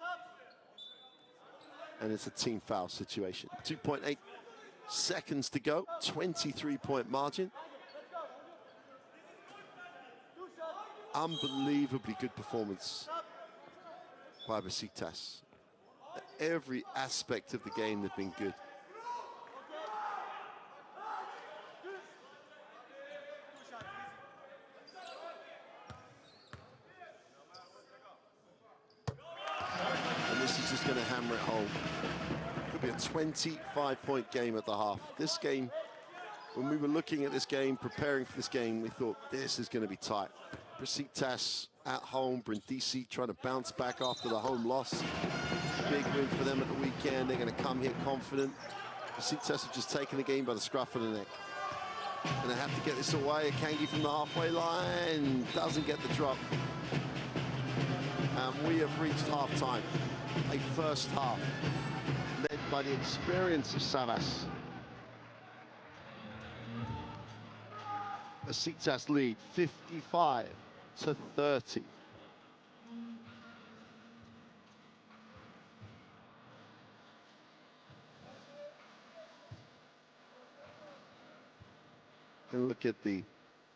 and it's a team foul situation. 2.8 seconds to go, 23-point margin. Unbelievably good performance by Besiktas. Every aspect of the game has been good. And this is just going to hammer it home. Could be a 25-point game at the half. This game, when we were looking at this game, preparing for this game, we thought this is going to be tight. Besiktas at home, Brindisi trying to bounce back after the home loss. Big win for them at the weekend. They're going to come here confident. Besiktas have just taken the game by the scruff of the neck. And they have to get this away. Kangi from the halfway line doesn't get the drop. And we have reached half-time. A first half led by the experience of Savas. Besiktas lead 55-30. And look at the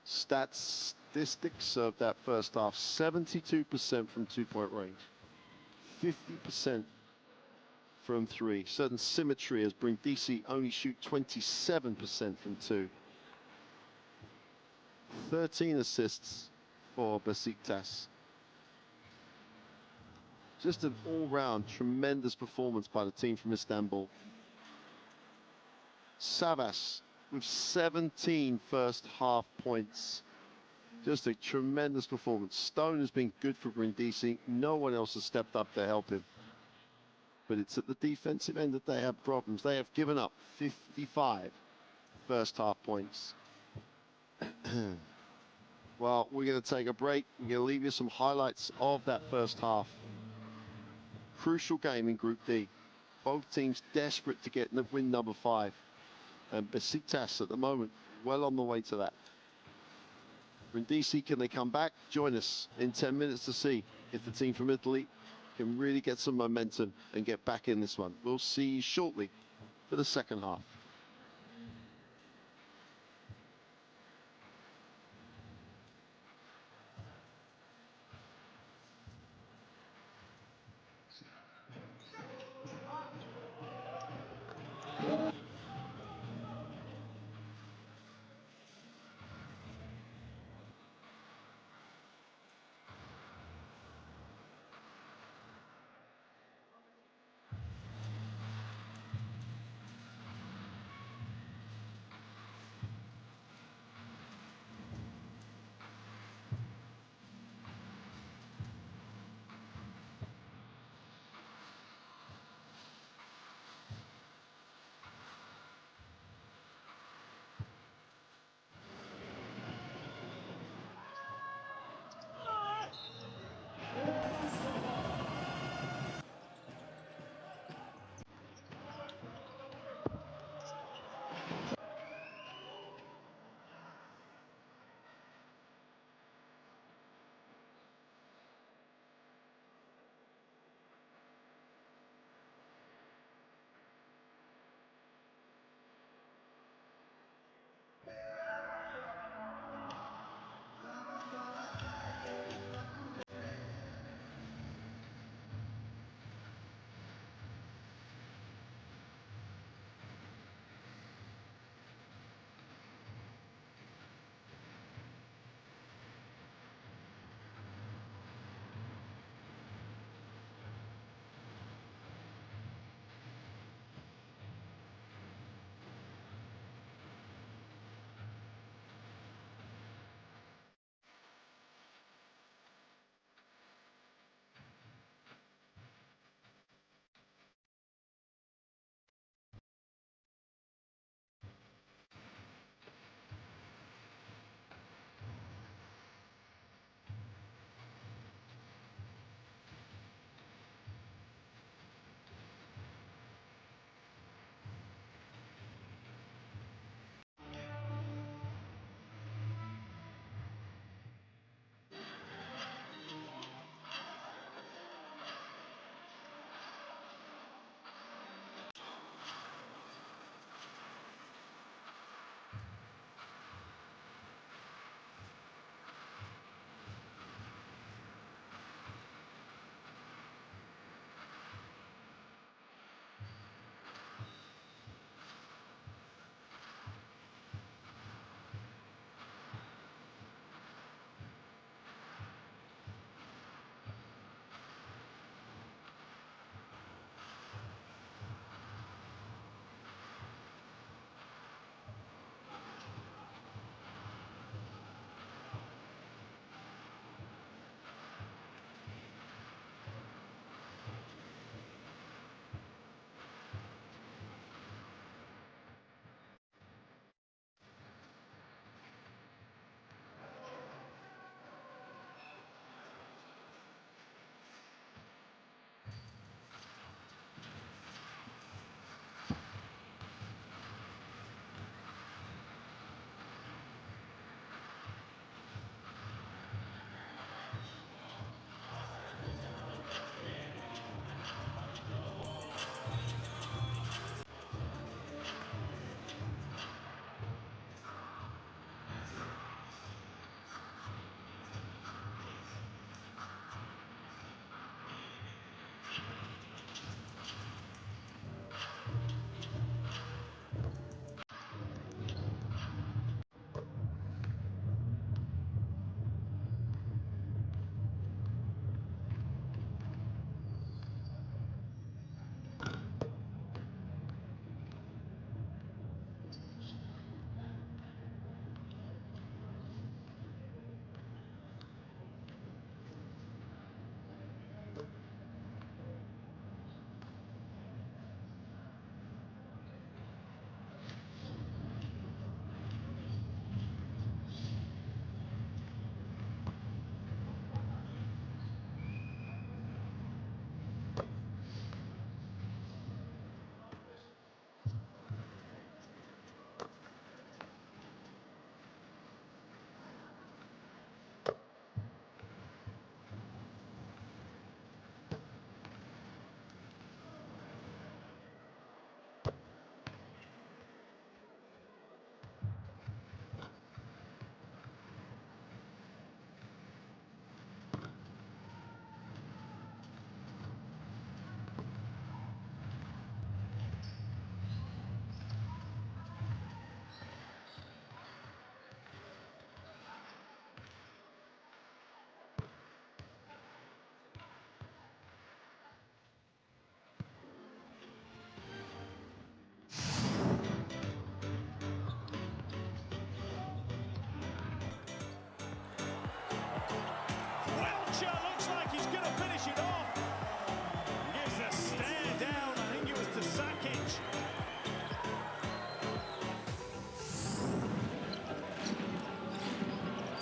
statistics of that first half. 72% from two-point range. 50% from three. Certain symmetry as Brindisi only shoot 27% from two. 13 assists for Besiktas. Just an all-round tremendous performance by the team from Istanbul. Savas with 17 first half points. Just a tremendous performance. Stone has been good for Brindisi. No one else has stepped up to help him. But it's at the defensive end that they have problems. They have given up 55 first half points. Well, we're going to take a break. We're going to leave you some highlights of that first half. Crucial game in Group D. Both teams desperate to get win number 5. And Besiktas at the moment, well on the way to that. Brindisi, can they come back? Join us in 10 minutes to see if the team from Italy can really get some momentum and get back in this one. We'll see you shortly for the second half.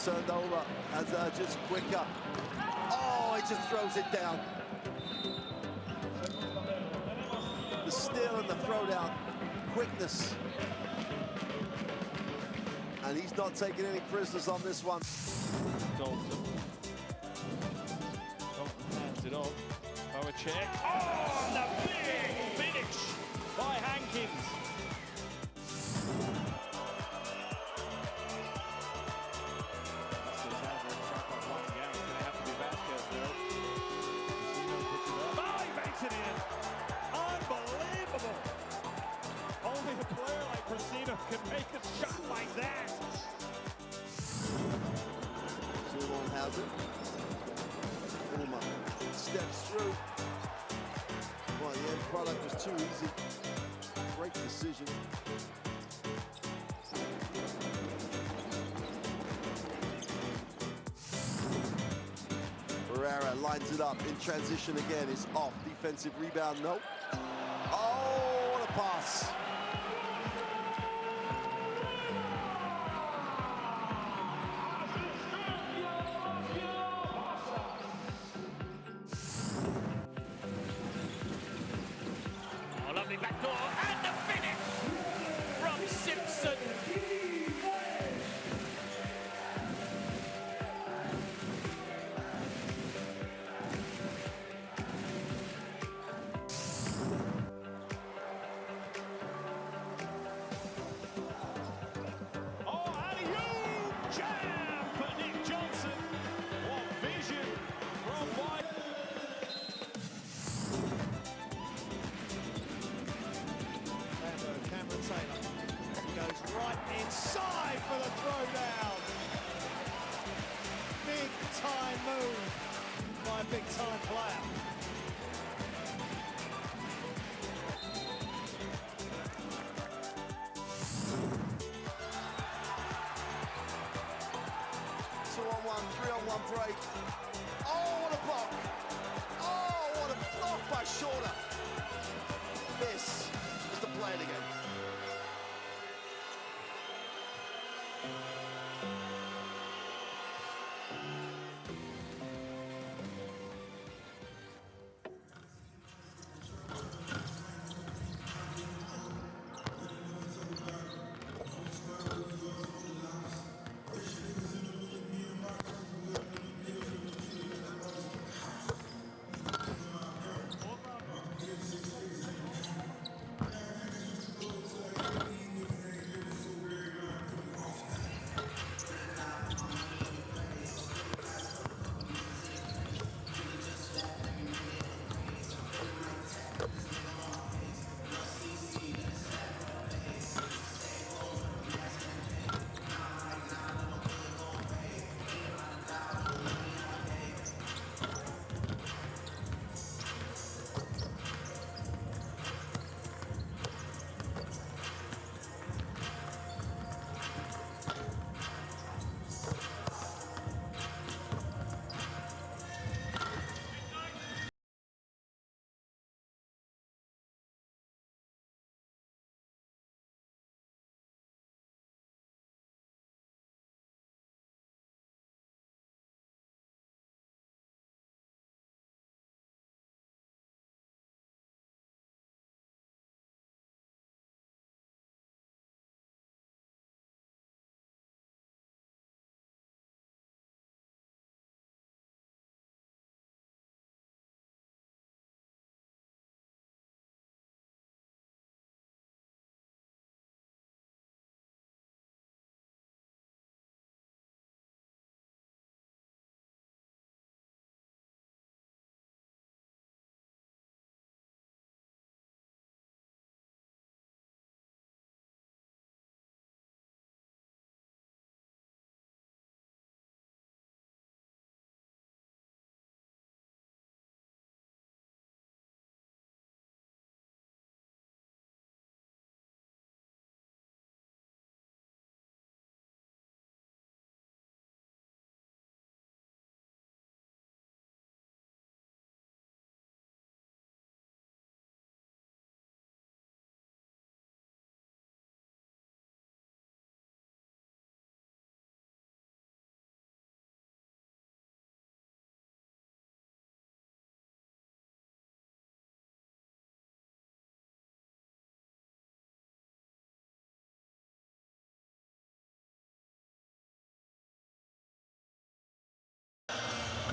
turned over as just quicker. Oh, he just throws it down. The steal and the throwdown, quickness. And he's not taking any prisoners on this one. Dalton. Dalton hands it off. Boacek. Oh, and the big finish by Hankins. Oh, he makes it in. Unbelievable. Only a player like Brasino can make a shot like that. Zulon has it. Ulmer steps through. Well, the end product was too easy. Great decision. Barrera lines it up in transition again. Is off. Defensive rebound, no. Oh, what a pass. Oh, lovely backdoor, and the finish from Simpson. Oh, alley-oop jam for Nick Johnson. What vision from White. Cameron Taylor goes right inside for the throwdown. Big time move by a big time player. Two-on-one, three-on-one break. Oh, what a block. Oh, what a block by Shorter. This is the play of the game.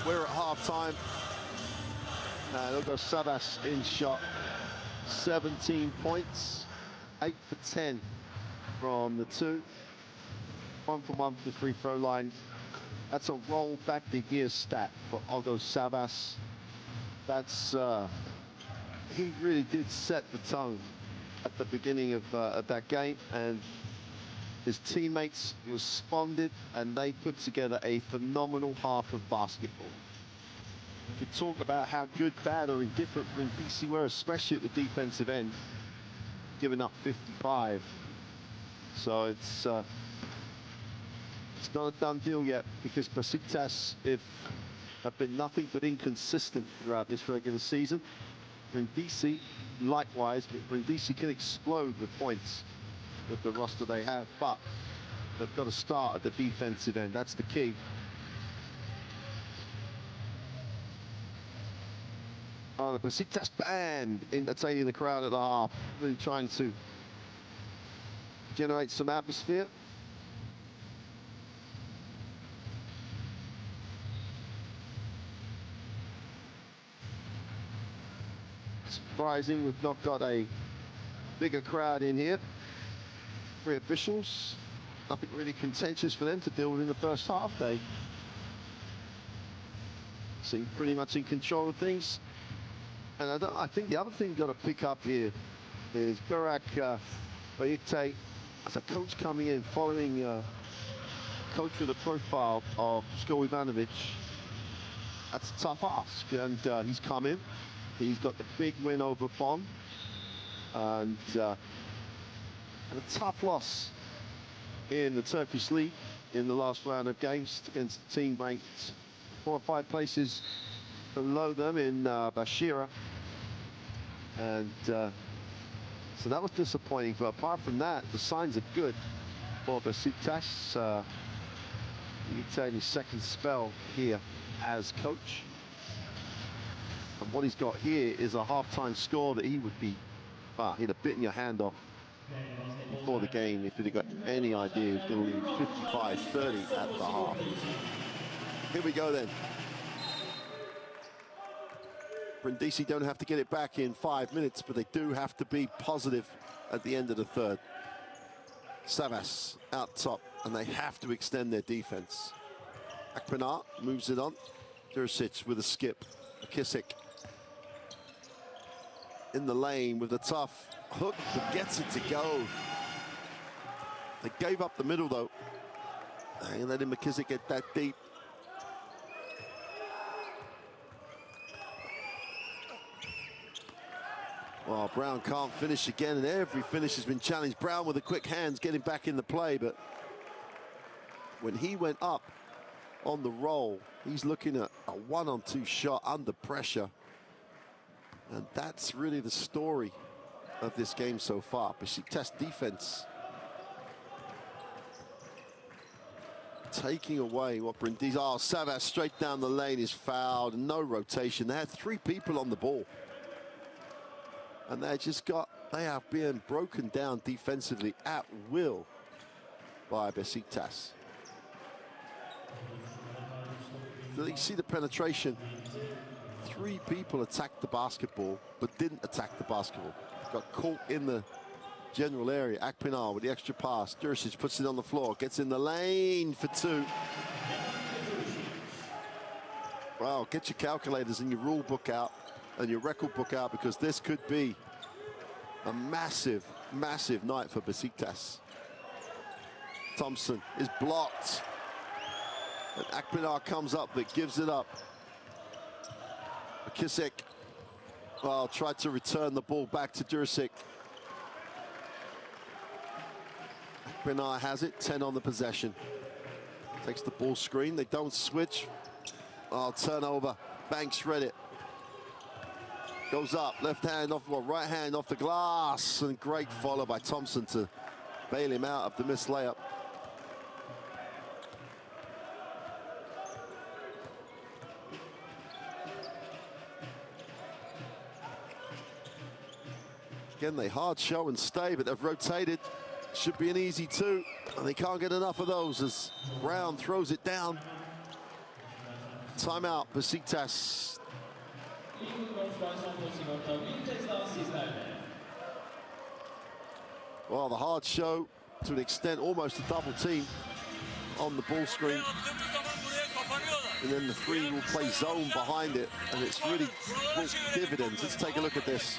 We're at half-time. Look at Savas in shot. 17 points, 8 for 10 from the two. 1 for 1 from the free throw line. That's a roll back the gear stat for Hugo Savas. That's, he really did set the tone at the beginning of that game, and his teammates responded, and they put together a phenomenal half of basketball. You could talk about how good, bad, or indifferent Brindisi were, especially at the defensive end, giving up 55. So it's not a done deal yet, because Besiktas have been nothing but inconsistent throughout this regular season. Brindisi, likewise, but Brindisi can explode with points with the roster they have, but they've got to start at the defensive end. That's the key. Oh, the Besiktas band entertaining the crowd at the half, really trying to generate some atmosphere. Surprising, we've not got a bigger crowd in here. 3 officials, nothing really contentious for them to deal with in the first half. They seem pretty much in control of things. And I think the other thing you've got to pick up here is Burak Bayite, as a coach coming in, following coach with the profile of Sko Ivanovic. That's a tough ask, and he's come in. He's got the big win over Bonn, and a tough loss in the Turkish league in the last round of games against a team ranked 4 or 5 places below them in Bashira, and so that was disappointing. But apart from that, the signs are good for Besiktas. You can tell his second spell here as coach, and what he's got here is a half-time score that he would be, he'd have bitten your hand off before the game if he'd got any idea he was going to lose 55-30 at the half. Here we go then. Brindisi don't have to get it back in 5 minutes, but they do have to be positive at the end of the third. Savas out top, and they have to extend their defense. Akpinar moves it on. Duricic with a skip. McKissick in the lane with a tough hook, but gets it to go. They gave up the middle though. They letting McKissick get that deep. Well, Brown can't finish again, and every finish has been challenged. Brown with the quick hands getting back in the play, but when he went up on the roll, he's looking at a 1-on-2 shot under pressure. And that's really the story of this game so far. Besiktas defense taking away what Brindisi. Oh, Savas straight down the lane is fouled. No rotation. They had 3 people on the ball, and they are being broken down defensively at will by Besiktas. You see the penetration. 3 people attacked the basketball, but didn't attack the basketball. Got caught in the general area. Akpinar with the extra pass. Duricic puts it on the floor, gets in the lane for 2. Wow, get your calculators and your rule book out and your record book out, because this could be a massive, massive night for Besiktas. Thompson is blocked, and Akpinar comes up but gives it up. McKissick, well, tried to return the ball back to Duricic. Akpinar has it, 10 on the possession. Takes the ball screen, they don't switch. Oh, turnover, Banks read it. Goes up, left hand off, well, right hand off the glass, and great follow by Thompson to bail him out of the missed layup. Again, they hard show and stay, but they've rotated. Should be an easy 2, and they can't get enough of those as Brown throws it down. Timeout, Besiktas. Besiktas Sompo Sigorta bir kez daha sizlerle. Well, the hard show to an extent, almost a double team on the ball screen. And then the three will play zone behind it, and it's really brought dividends. Let's take a look at this.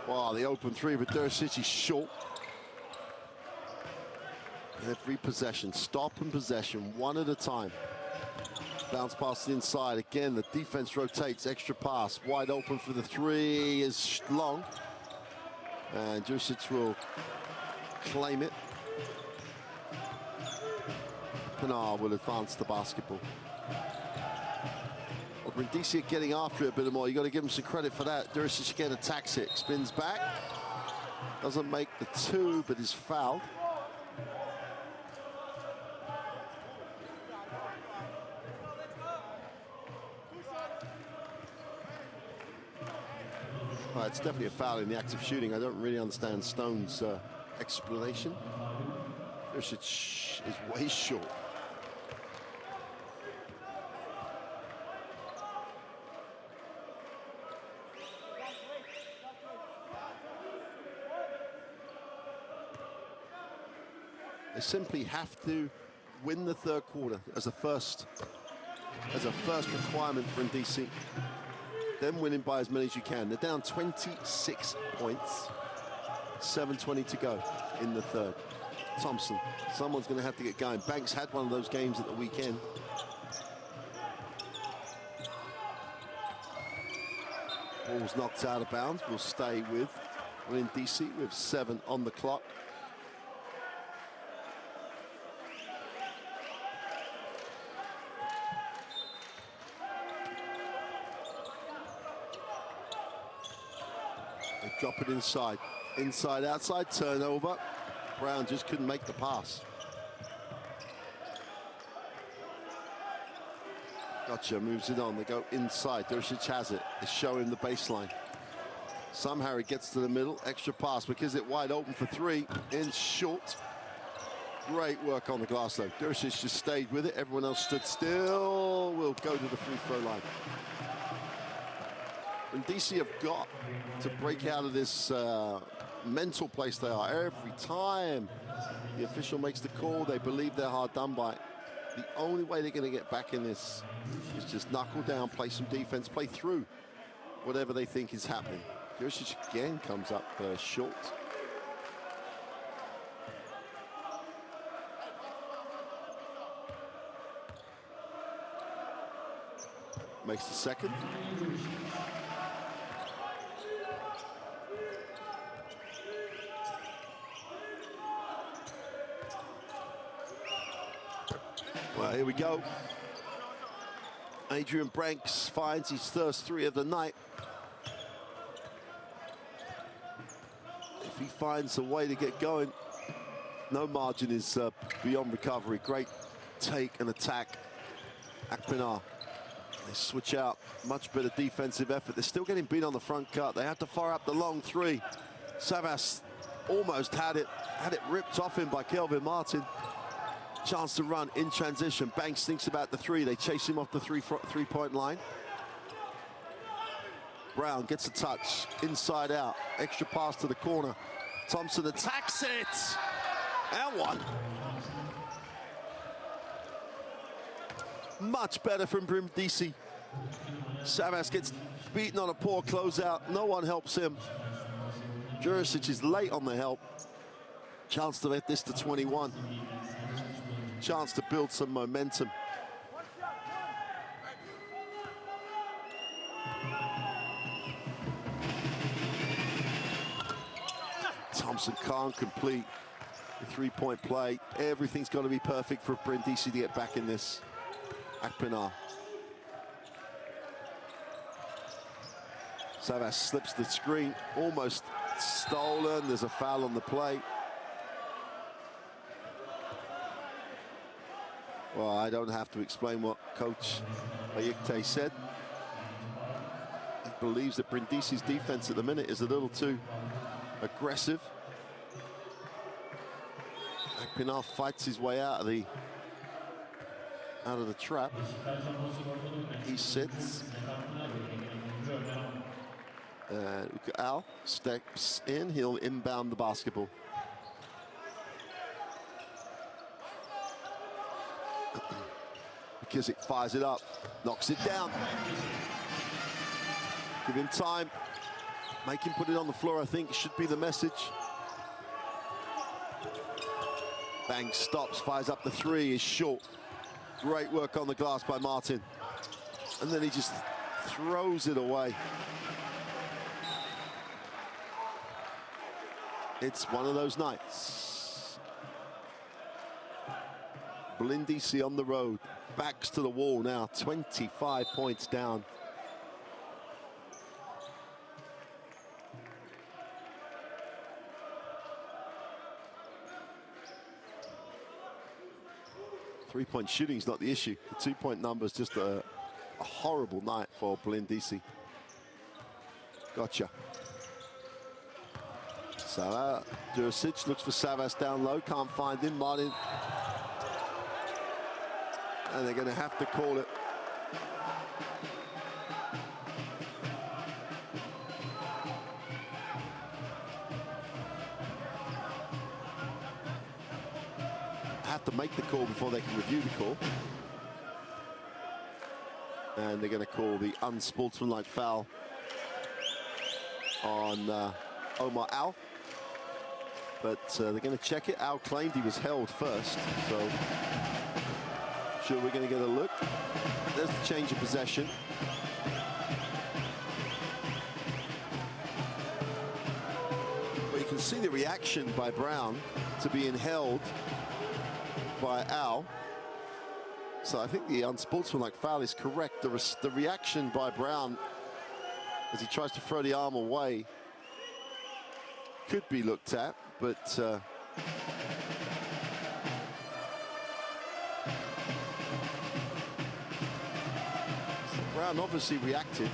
Wow, the open three with Dursic is short. Every possession, stop and possession, one at a time. Bounce past the inside. Again, the defense rotates, extra pass. Wide open for the three is long. And Dursic will claim it. Pinar will advance the basketball. Brindisi are getting after it a bit more. You got to give him some credit for that. Dursic again attacks it, spins back, doesn't make the two, but is fouled. Well, it's definitely a foul in the act of shooting. I don't really understand Stone's explanation. Dursic is way short. They simply have to win the third quarter as a first requirement for Brindisi. Then winning by as many as you can. They're down 26 points, 7:20 to go in the third. Thompson, someone's going to have to get going. Banks had one of those games at the weekend. Ball's knocked out of bounds. We'll stay with Brindisi with 7 on the clock. They drop it inside. Inside, outside, turnover. Brown just couldn't make the pass. Gotcha, moves it on. They go inside. Dursic has it. They show him the baseline. Somehow he gets to the middle. Extra pass because it's wide open for three. In short. Great work on the glass, though. Dursic just stayed with it. Everyone else stood still. Will go to the free throw line. And DC have got to break out of this mental place they are. Every time the official makes the call, they believe they're hard done by. The only way they're going to get back in this is just knuckle down, play some defense, play through whatever they think is happening. Dursic again comes up short. Makes the second. Well, here we go. Adrian Branks finds his first three of the night. If he finds a way to get going, no margin is beyond recovery. Great take and attack. Akpinar. They switch out. Much better defensive effort. They're still getting beat on the front cut. They have to fire up the long three. Savas almost had it ripped off him by Kelvin Martin. Chance to run in transition. Banks thinks about the three. They chase him off the three-point line. Brown gets a touch, inside out. Extra pass to the corner. Thompson attacks it. And one. Much better from Brindisi. Savas gets beaten on a poor closeout. No one helps him. Jurisic is late on the help. Chance to get this to 21. Chance to build some momentum. Thompson can't complete the three-point play. Everything's got to be perfect for Brindisi to get back in this. Akpinar. Savas slips the screen, almost stolen. There's a foul on the play. Well, I don't have to explain what Coach Ayikte said. He believes that Brindisi's defense at the minute is a little too aggressive. Akpinar fights his way out of the trap. He sits. Al steps in. He'll inbound the basketball. Kizik fires it up, knocks it down. Give him time. Make him put it on the floor, I think, should be the message. Bang stops, fires up the three, is short. Great work on the glass by Martin. And then he just throws it away. It's one of those nights. Brindisi on the road, backs to the wall now, 25 points down. Three-point shooting is not the issue. The two-point number is just a horrible night for Brindisi. Gotcha. So Jurisic looks for Savas down low, can't find him. Martin. And they're going to have to call it. Have to make the call before they can review the call. And they're going to call the unsportsmanlike foul on Omar Al. But they're going to check it. Al claimed he was held first, so I'm sure we're going to get a look. There's the change of possession. Well, you can see the reaction by Brown to being held by Al. So I think the unsportsmanlike foul is correct. The reaction by Brown as he tries to throw the arm away could be looked at, but Brown obviously reacted.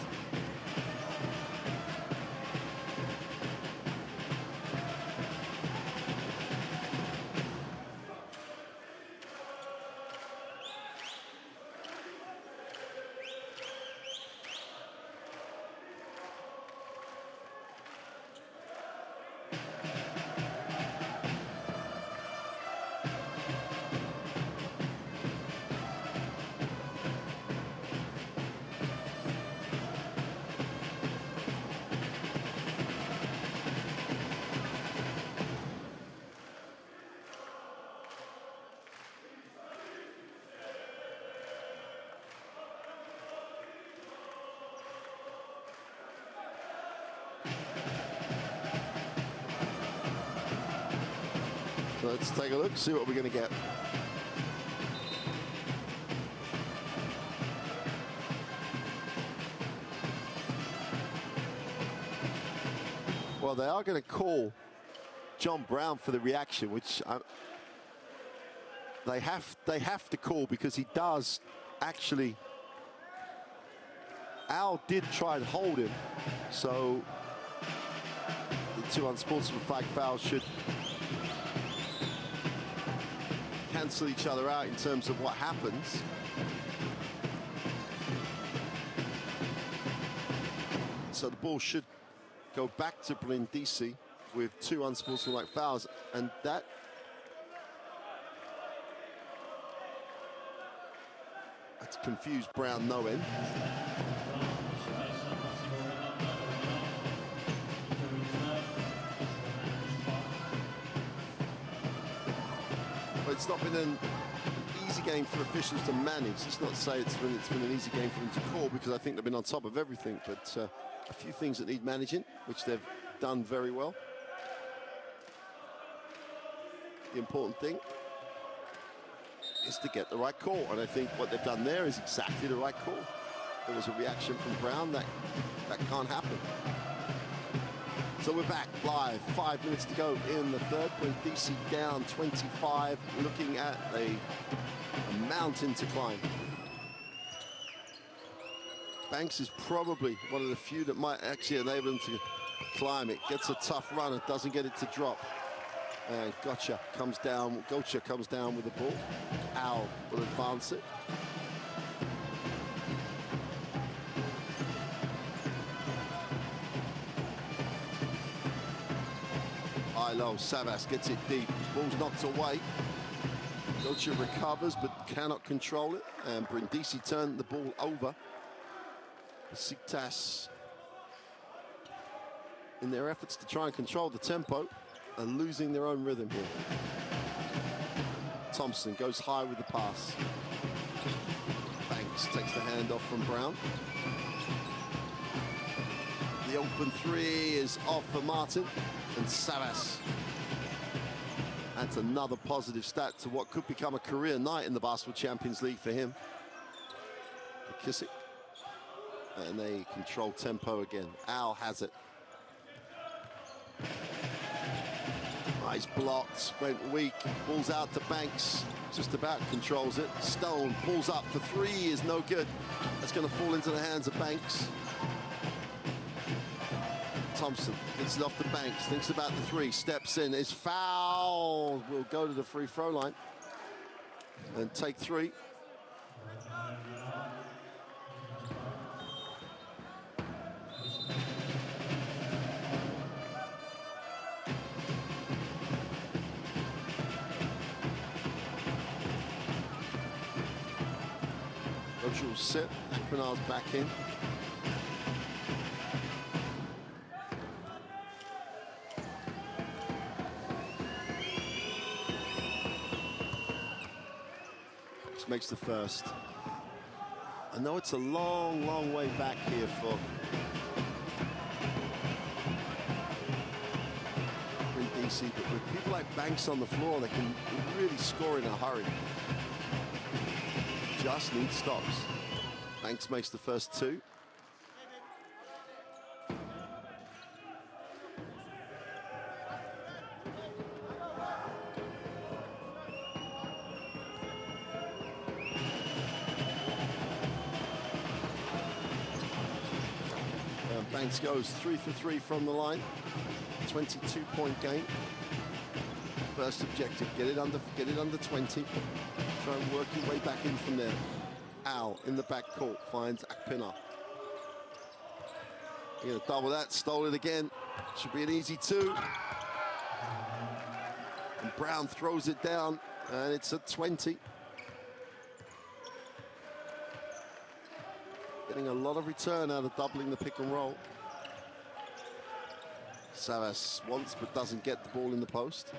So let's take a look, see what we're going to get. Well, they are going to call John Brown for the reaction, which they have to call because he does actually. Al did try and hold him, so the two unsportsmanlike fouls should cancel each other out in terms of what happens. So the ball should go back to Brindisi. with 2 unsportsmanlike fouls, and that's confused Brown no end. But it's not been an easy game for officials to manage. Let's not say it's been an easy game for them to call, because I think they've been on top of everything, but a few things that need managing, which they've done very well. The important thing is to get the right call, and I think what they've done there is exactly the right call. There was a reaction from Brown that can't happen. So we're back live, 5 minutes to go in the third. Brindisi down 25, looking at a mountain to climb. Banks is probably one of the few that might actually enable them to climb. It gets a tough run, it doesn't get it to drop. And Gocha comes down with the ball. Al will advance it. High low, Savas gets it deep. Ball's knocked away. Gocha recovers but cannot control it. And Brindisi turned the ball over. Besiktas, in their efforts to try and control the tempo, are losing their own rhythm here. Thompson goes high with the pass. Banks takes the handoff from Brown. The open 3 is off for Martin, and Savas adds another positive stat to what could become a career night in the Basketball Champions League for him. McKissick, and they control tempo again. Al has it. Nice blocks, went weak, balls out to Banks, just about controls it. Stone pulls up for 3, is no good. That's going to fall into the hands of Banks. Thompson gets it off the Banks, thinks about the 3, steps in, is fouled. Will go to the free throw line and take 3. Will sit, Akpinar's back in. This makes the first. I know it's a long, long way back here for Brindisi, but with people like Banks on the floor, they can really score in a hurry. Just need stops. Banks makes the first 2. Banks goes 3 for 3 from the line. 22-point game. First objective, get it under 20. Try and work your way back in from there. Al in the backcourt finds Akpinar. You're gonna double that, stole it again. Should be an easy 2. And Brown throws it down, and it's at 20. Getting a lot of return out of doubling the pick and roll. Savas wants but doesn't get the ball in the post.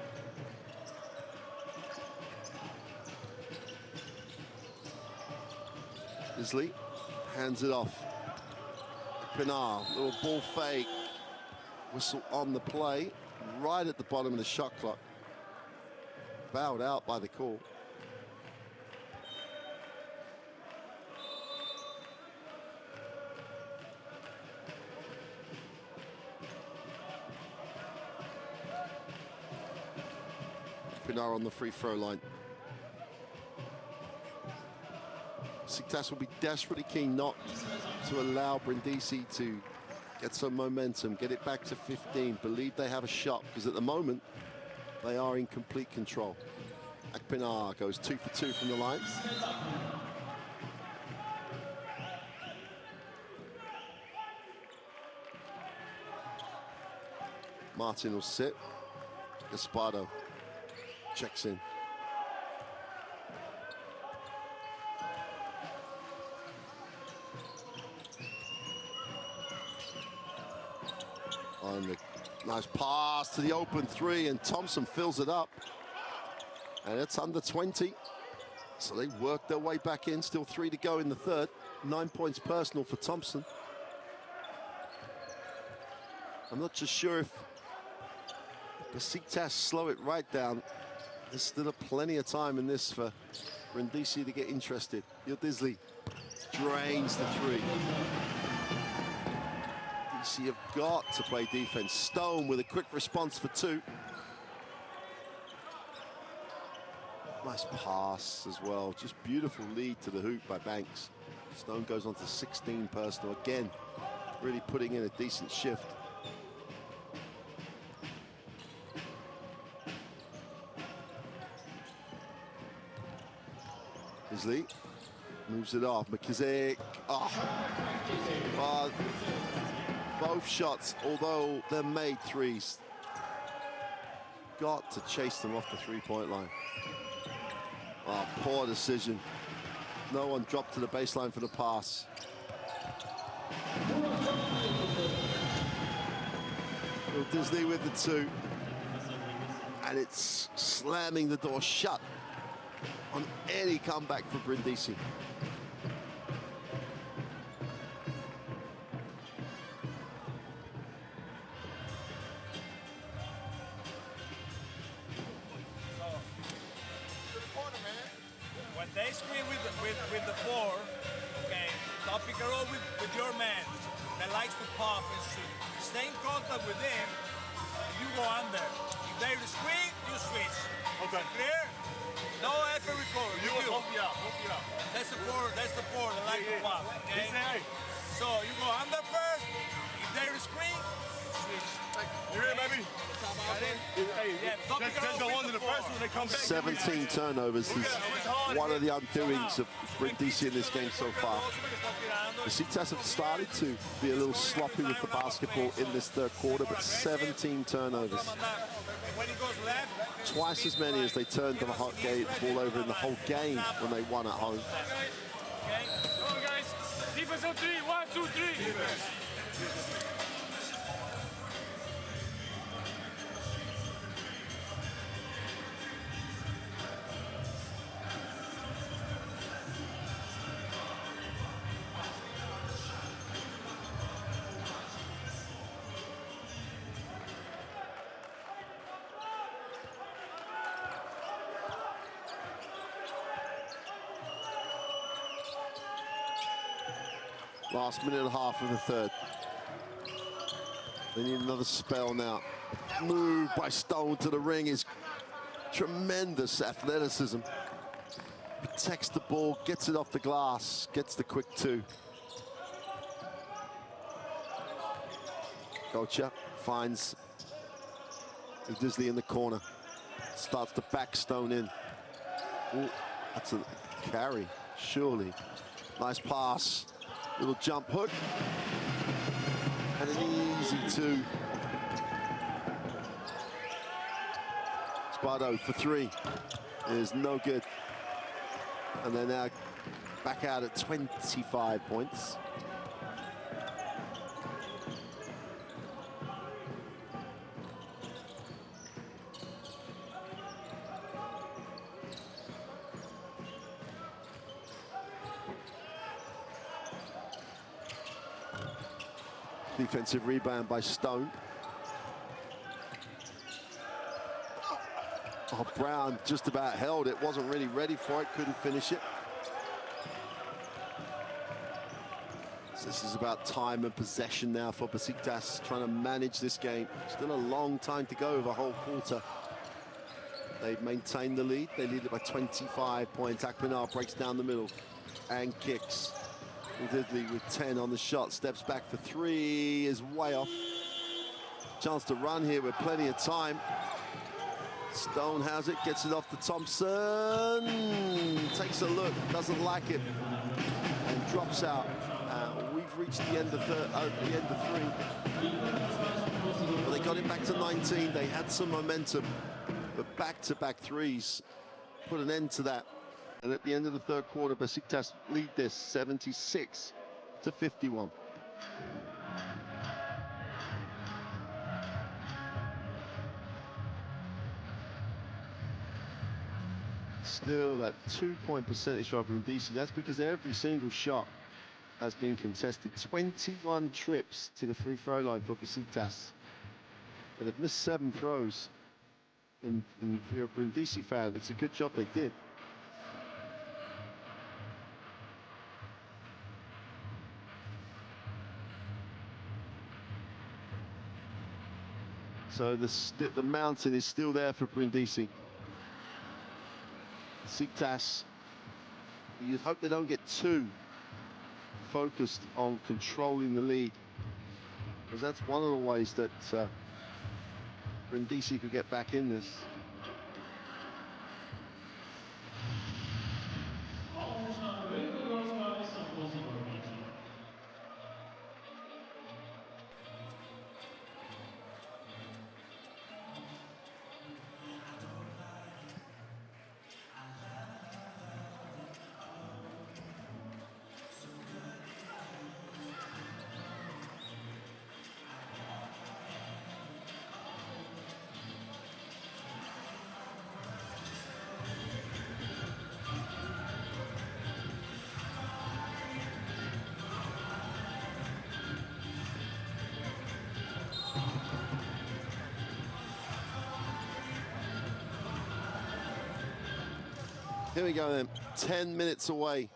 Isley hands it off. Pinar, little ball fake. Whistle on the play, right at the bottom of the shot clock. Bowed out by the call. Pinar on the free throw line. Besiktas will be desperately keen not to allow Brindisi to get some momentum, get it back to 15, believe they have a shot, because at the moment, they are in complete control. Akpinar goes 2 for 2 from the line. Martin will sit. Espardo checks in. On the nice pass to the open three, and Thompson fills it up. And it's under 20. So they work their way back in. Still 3 to go in the third. 9 points personal for Thompson. I'm not just sure if Besiktas slow it right down. There's still plenty of time in this for Brindisi to get interested. Yildiz drains the three. Brindisi have got to play defense. Stone with a quick response for 2. Nice pass as well. Just beautiful lead to the hoop by Banks. Stone goes on to 16 personal. Again, really putting in a decent shift. Isley moves it off. McKissick. Both shots, although they're made threes, got to chase them off the three-point line. Oh, poor decision. No one dropped to the baseline for the pass. Disney with the 2. And it's slamming the door shut on any comeback for Brindisi. When they screen with the 4, okay, top pick and roll with your man that likes to pop and shoot. Stay in contact with him, you go under. If they screen, you switch. Okay. Clear? No effort recovery. You will help me out. That's the 4 that likes to pop, okay? So you go under first. If they screen, switch. You hear, baby? Just go under the first one, they come back. 17 turnovers is one of the undoings of Brindisi in this game so far. Besiktas have started to be a little sloppy with the basketball in this third quarter, but 17 turnovers. Twice as many as they turned the ball over in the whole game when they won at home. Come on, guys. Defense on 3. 1, 2, 3. Last minute and a half of the third. They need another spell now. Move by Stone to the ring is tremendous athleticism. Protects the ball, gets it off the glass, gets the quick 2. Gocha finds Disley in the corner. Starts to back Stone in. Ooh, that's a carry, surely. Nice pass. Little jump hook. And an easy 2. Spardo for 3 is no good. And they're now back out at 25 points. Defensive rebound by Stone. Oh, Brown just about held it. Wasn't really ready for it. Couldn't finish it. So this is about time and possession now for Besiktas, trying to manage this game. Still a long time to go, over a whole quarter. They've maintained the lead. They lead it by 25 points. Akpinar breaks down the middle and kicks. Diddley with 10 on the shot, steps back for 3, is way off. Chance to run here with plenty of time. Stone has it, gets it off to Thompson. Takes a look, doesn't like it, and drops out. We've reached the end of 3. But they got it back. back to 19. They had some momentum, but back-to-back threes put an end to that. And at the end of the third quarter, Besiktas lead this 76-51. Still that 2-point percentage for Brindisi. That's because every single shot has been contested. 21 trips to the free throw line for Besiktas. But they've missed 7 throws. And if you're a Brindisi fan, it's a good job they did. So the mountain is still there for Brindisi. Besiktas, you hope they don't get too focused on controlling the lead, because that's one of the ways that Brindisi could get back in this. Here we go then, 10 minutes away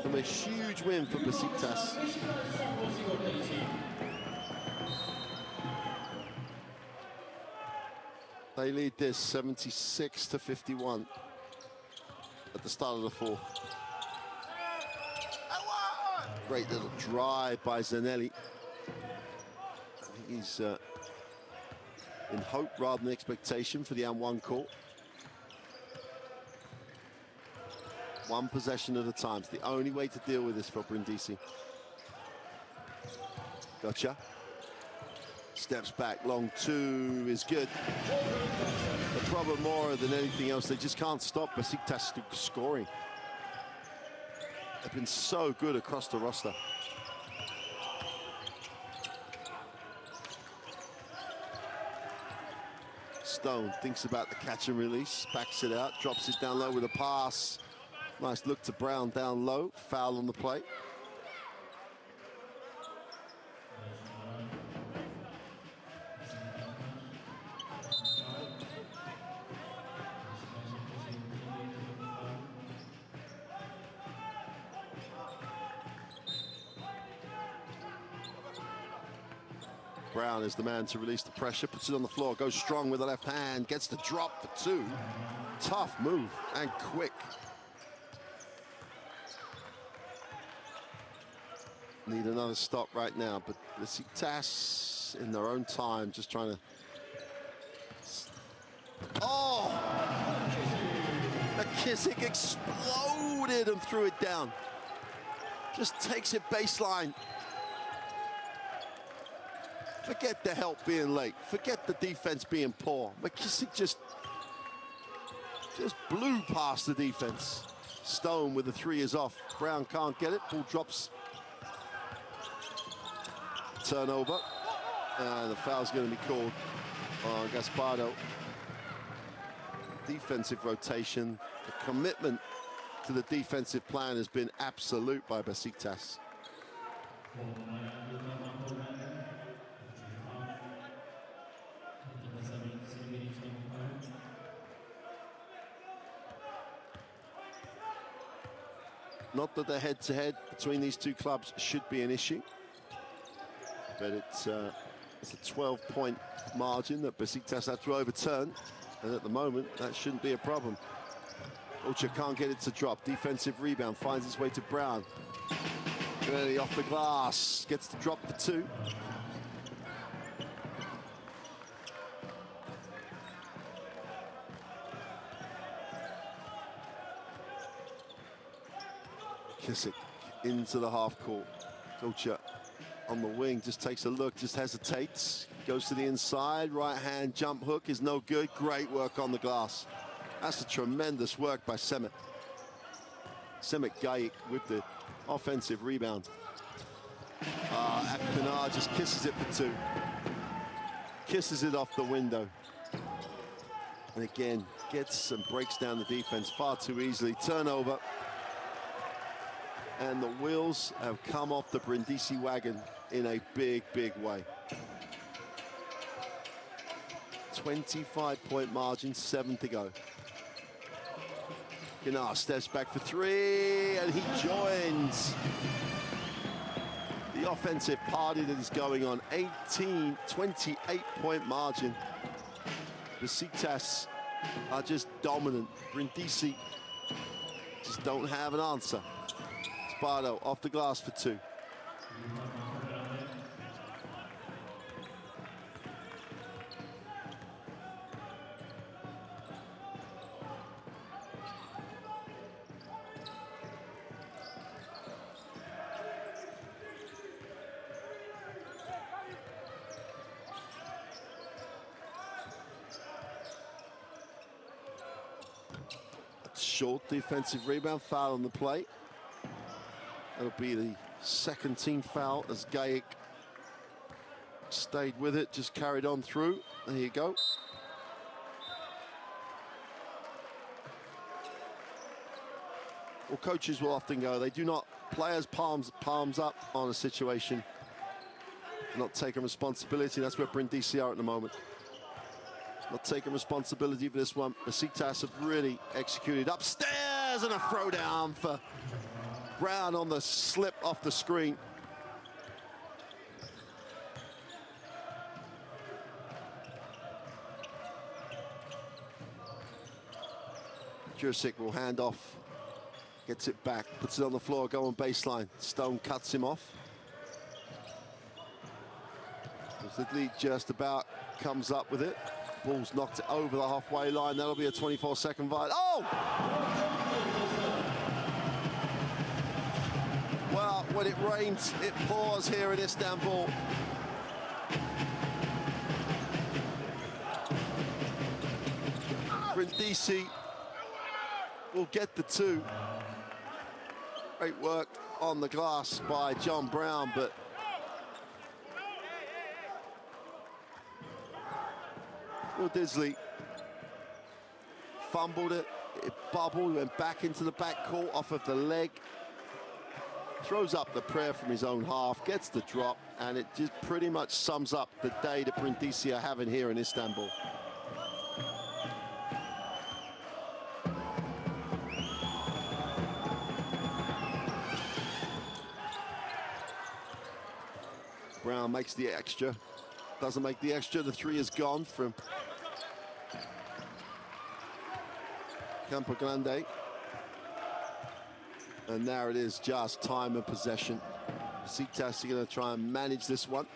from a huge win for Besiktas. They lead this 76-51 at the start of the fourth. Great little drive by Zanelli. I think he's in hope rather than expectation for the N1 court. One possession at a time. It's the only way to deal with this for Brindisi. Gotcha. Steps back, long two is good. The problem more than anything else, they just can't stop Besiktas scoring. They've been so good across the roster. Stone thinks about the catch and release, backs it out, drops it down low with a pass. Nice look to Brown down low, foul on the play. Brown is the man to release the pressure, puts it on the floor, goes strong with the left hand, gets the drop for 2. Tough move and quick. Need another stop right now, but Besiktas in their own time, just trying to... Oh! McKissick exploded and threw it down. Just takes it baseline. Forget the help being late. Forget the defense being poor. McKissick just blew past the defense. Stone with the 3 is off. Brown can't get it. Ball drops. Turnover, and the foul's going to be called on Gaspardo. Defensive rotation, the commitment to the defensive plan has been absolute by Besiktas. Not that the head-to-head between these two clubs should be an issue, but it's a 12-point margin that Besiktas have to overturn, and at the moment that shouldn't be a problem. Ulcha can't get it to drop. Defensive rebound finds its way to Brown. Really off the glass, gets to drop the 2. Kissick into the half court. Ulcha on the wing, just takes a look, just hesitates, Goes to the inside, right hand jump hook is no good. Great work on the glass. That's a tremendous work by Semih Gaik with the offensive rebound. Akpinar just kisses it for two. Kisses it off the window. And again, gets and breaks down the defense far too easily. Turnover. And the wheels have come off the Brindisi wagon in a big, big way. 25-point margin, 7 to go. Gnar steps back for three, and he joins the offensive party that is going on. 28-point margin. Besiktas are just dominant. Brindisi just don't have an answer. Sparto off the glass for two. Short defensive rebound, foul on the play. That'll be the second team foul as Gaik stayed with it, just carried on through. There you go. Well, coaches will often go, they do not, players palms up on a situation, not taking responsibility. That's where Brindisi are at the moment. Not taking responsibility for this one. Besiktas have really executed upstairs, and a throwdown for Brown on the slip off the screen. Jursic will hand off, gets it back, puts it on the floor, go on baseline. Stone cuts him off. Zidli just about comes up with it. Ball's knocked it over the halfway line. That'll be a 24-second violation. Oh! Well, when it rains, it pours here in Istanbul. Brindisi will get the two. Great work on the glass by John Brown, but Disley fumbled it, it bubbled, went back into the backcourt off of the leg, throws up the prayer from his own half, gets the drop, and it just pretty much sums up the day that Brindisi are having here in Istanbul. Brown makes the extra. Doesn't make the extra. The three is gone from Campo Grande. And there it is, just time and possession. Besiktas are going to try and manage this one.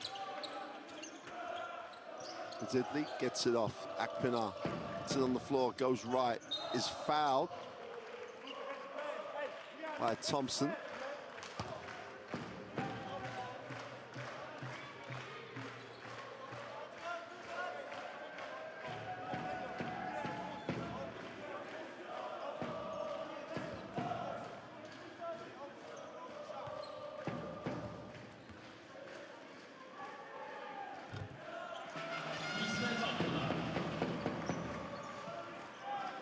Zidli gets it off. Akpinar puts it on the floor, goes right, is fouled by Thompson.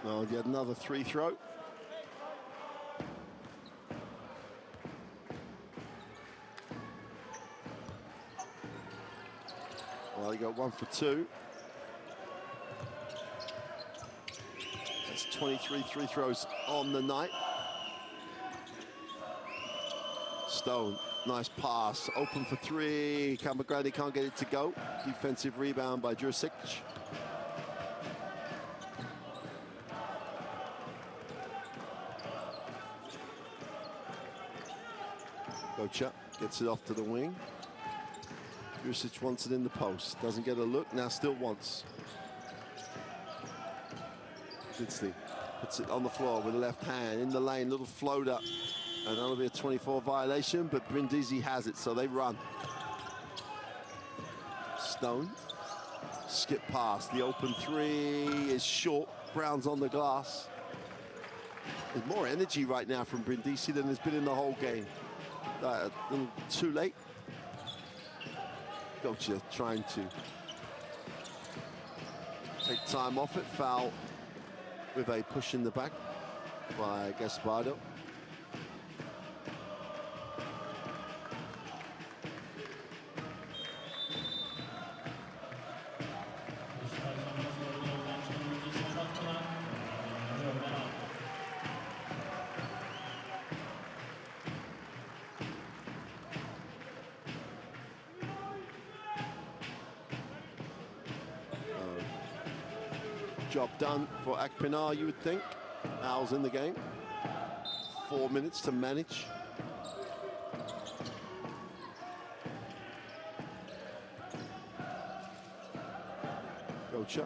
Well, yet another three throw. Well, he got 1 for 2. That's 23 free throws on the night. Stone, nice pass, open for three. Campo-Grande can't get it to go. Defensive rebound by Jursic. Gocha gets it off to the wing. Jursic wants it in the post. Doesn't get a look, now still wants. Zidli puts it on the floor with the left hand, in the lane, little floater. And that'll be a 24 violation, but Brindisi has it, so they run. Stone Skip past. The open three is short. Brown's on the glass. There's more energy right now from Brindisi than there's been in the whole game. A little too late. Gocha trying to take time off it. Foul with a push in the back by Gaspardo. Job done for Akpinar, you would think. Al's in the game. 4 minutes to manage. Gocha.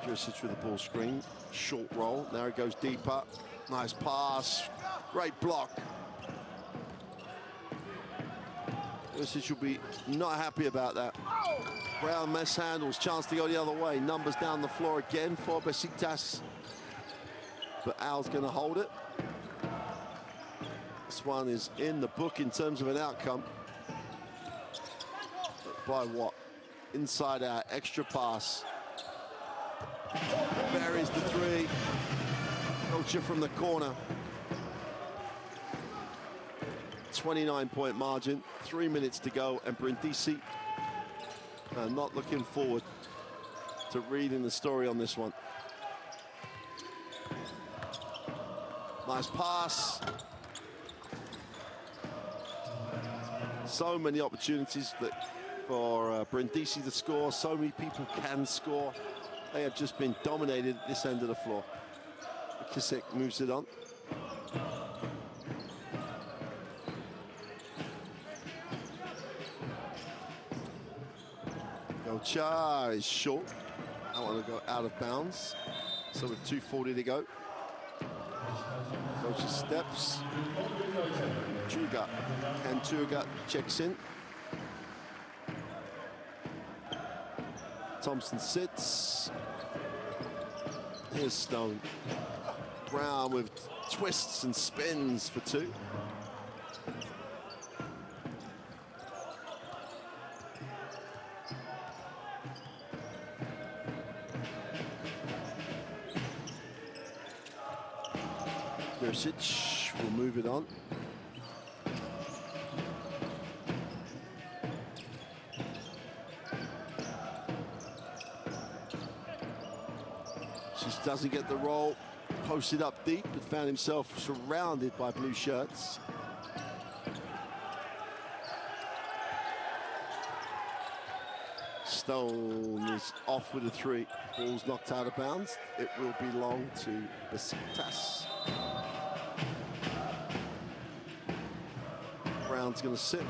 Jurisic with the ball screen. Short roll. Now it goes deeper. Nice pass. Great block. Jurisic will be not happy about that. Brown mishandles, chance to go the other way. Numbers down the floor again for Besiktas. But Al's going to hold it. This one is in the book in terms of an outcome. But by what? Inside out, extra pass. Buries the three. Gocha from the corner. 29-point margin, 3 minutes to go, and Brindisi not looking forward to reading the story on this one. Nice pass. So many opportunities for Brindisi to score. So many people can score. They have just been dominated at this end of the floor. Kisek moves it on. Gocha is short. I want to go out of bounds. So with 2:40 to go. Gocha steps. Chuga. And Chuga checks in. Thompson sits. Here's Stone. Brown with twists and spins for two. Jurisic will move it on. Just doesn't get the roll. Posted up deep, but found himself surrounded by blue shirts. Stone is off with a three. Ball's knocked out of bounds. It will belong to Besiktas. Brown's going to sit.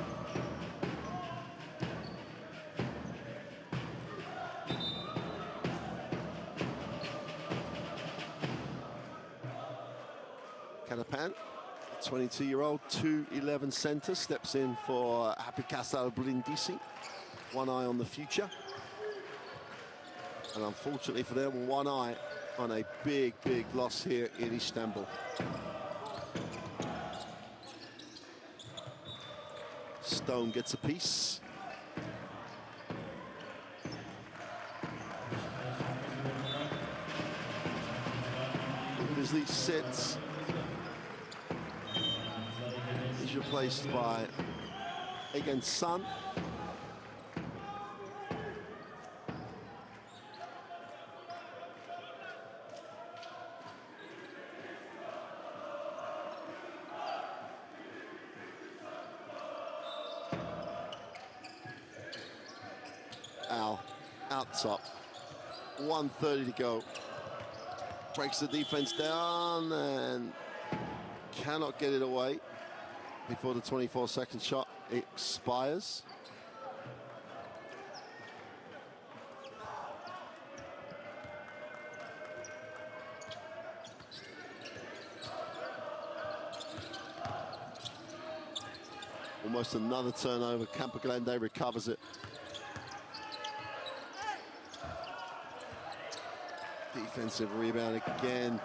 Canapan, 22-year-old, 2'11" center, steps in for Casa Brindisi. One eye on the future. And unfortunately for them, one eye on a big, big loss here in Istanbul. Stone gets a piece. Bisley sits. He's replaced by, again, Sun. Al, out top. 1:30 to go. Breaks the defense down and cannot get it away before the 24-second shot expires. Almost another turnover. Campogrande recovers it. Defensive rebound again.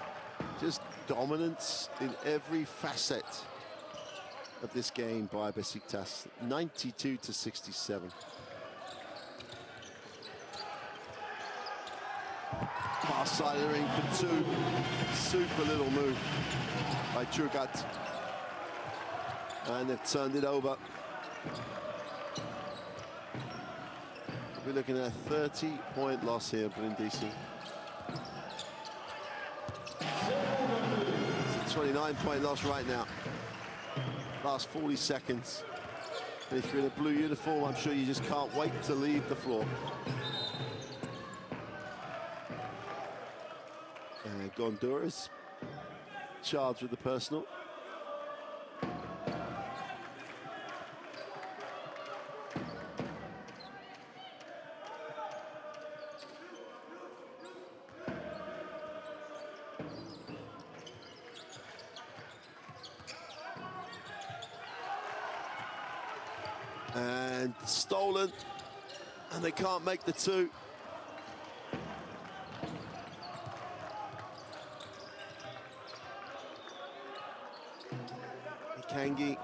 Just dominance in every facet of this game by Besiktas. 92-67. Far side of the ring for two. Super little move by Trugat. And they've turned it over. We're looking at a 30-point loss here, Brindisi. It's a 29-point loss right now. Last 40 seconds. And if you're in a blue uniform, I'm sure you just can't wait to leave the floor. And Gondura's charged with the personal. And stolen, and they can't make the two. Kangi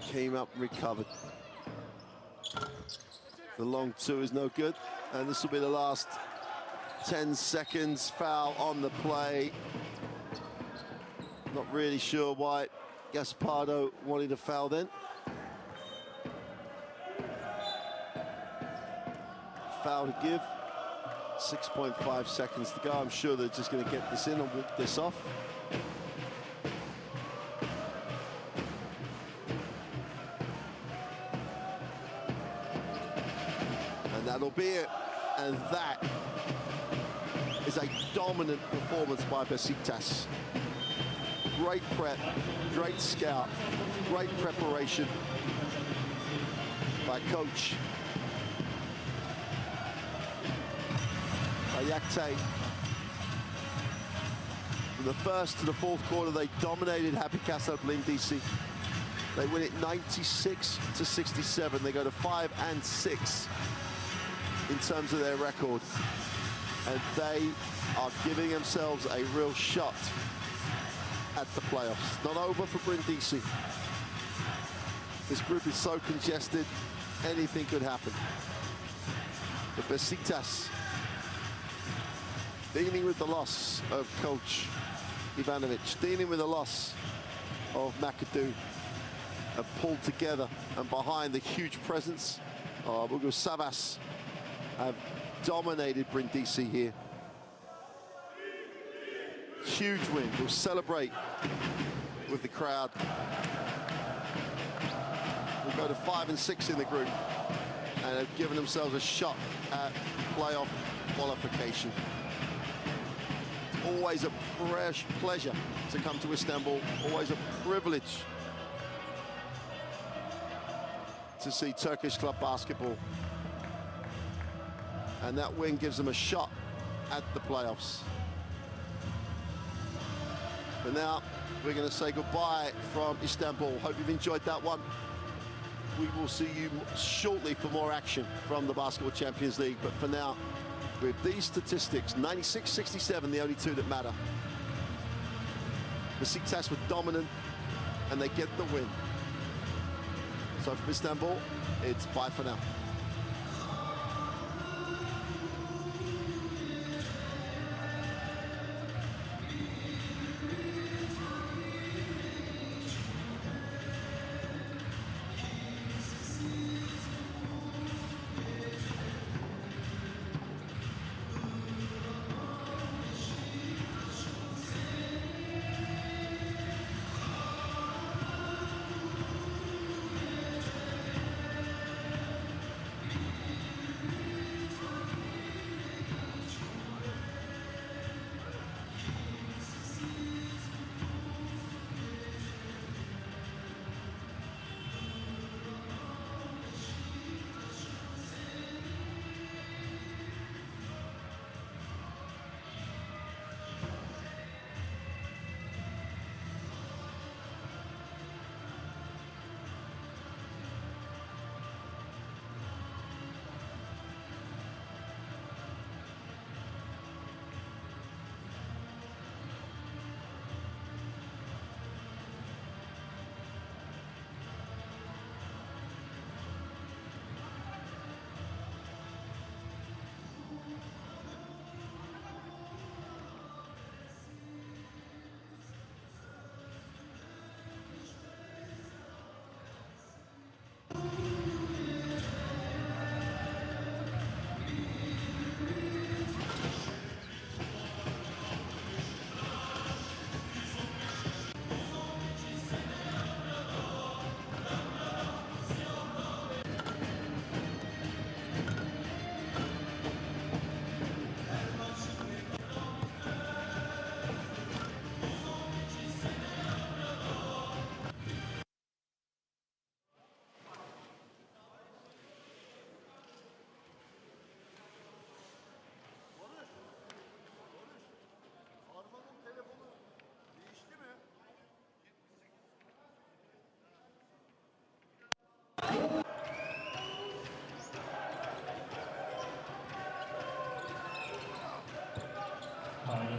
came up and recovered. The long two is no good, and this will be the last 10 seconds. Foul on the play. Not really sure why Gaspardo wanted a foul then. Foul to give. 6.5 seconds to go. I'm sure they're just going to get this in and walk this off. And that'll be it. And that is a dominant performance by Besiktas. Great prep, great scout, great preparation by coach Yakte. From the first to the fourth quarter, they dominated Casa Brindisi. They win it 96-67. They go to 5-6 in terms of their record. And they are giving themselves a real shot at the playoffs. Not over for Brindisi. This group is so congested, anything could happen. But Besiktas, dealing with the loss of coach Ivanovic, dealing with the loss of McAdoo, have pulled together, and behind the huge presence of Hugo Savas, have dominated Brindisi here. Huge win. We'll celebrate with the crowd. We'll go to 5-6 in the group and have given themselves a shot at playoff qualification. Always a pleasure to come to Istanbul, always a privilege to see Turkish club basketball. And that win gives them a shot at the playoffs. But now we're going to say goodbye from Istanbul. Hope you've enjoyed that one. We will see you shortly for more action from the Basketball Champions League. But for now, with these statistics, 96-67, the only two that matter. Besiktas were dominant, and they get the win. So from Istanbul, it's bye for now.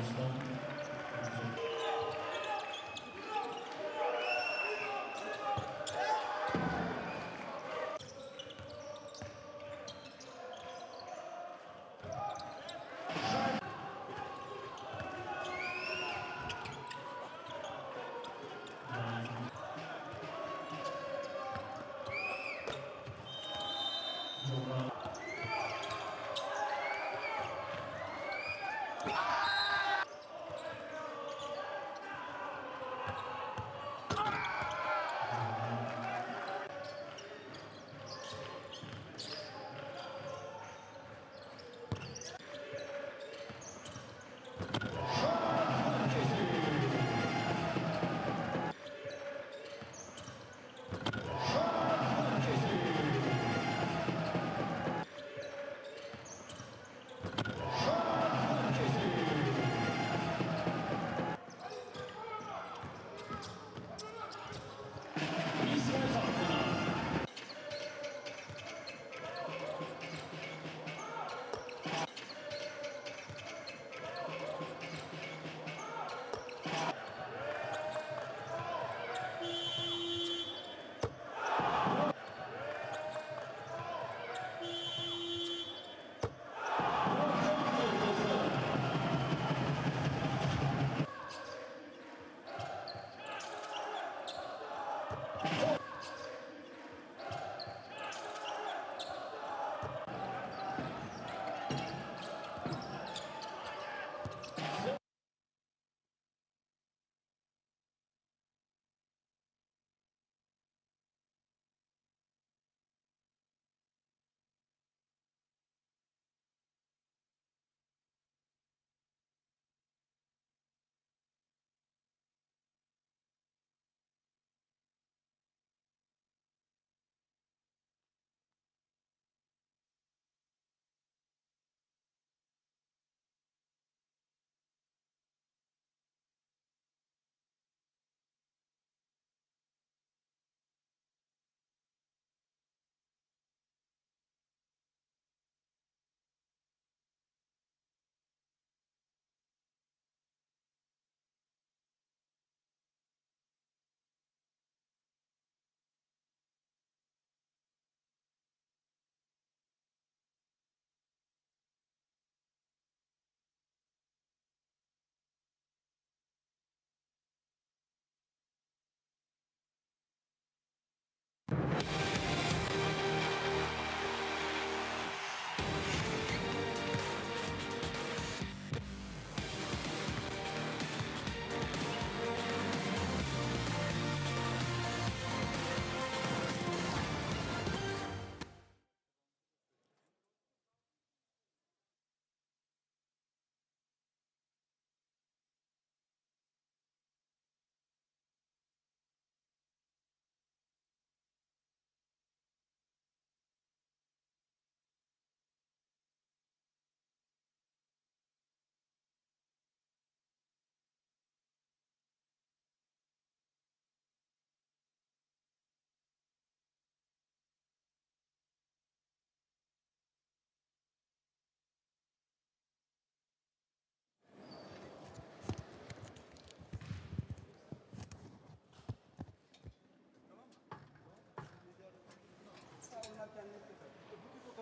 Thank you.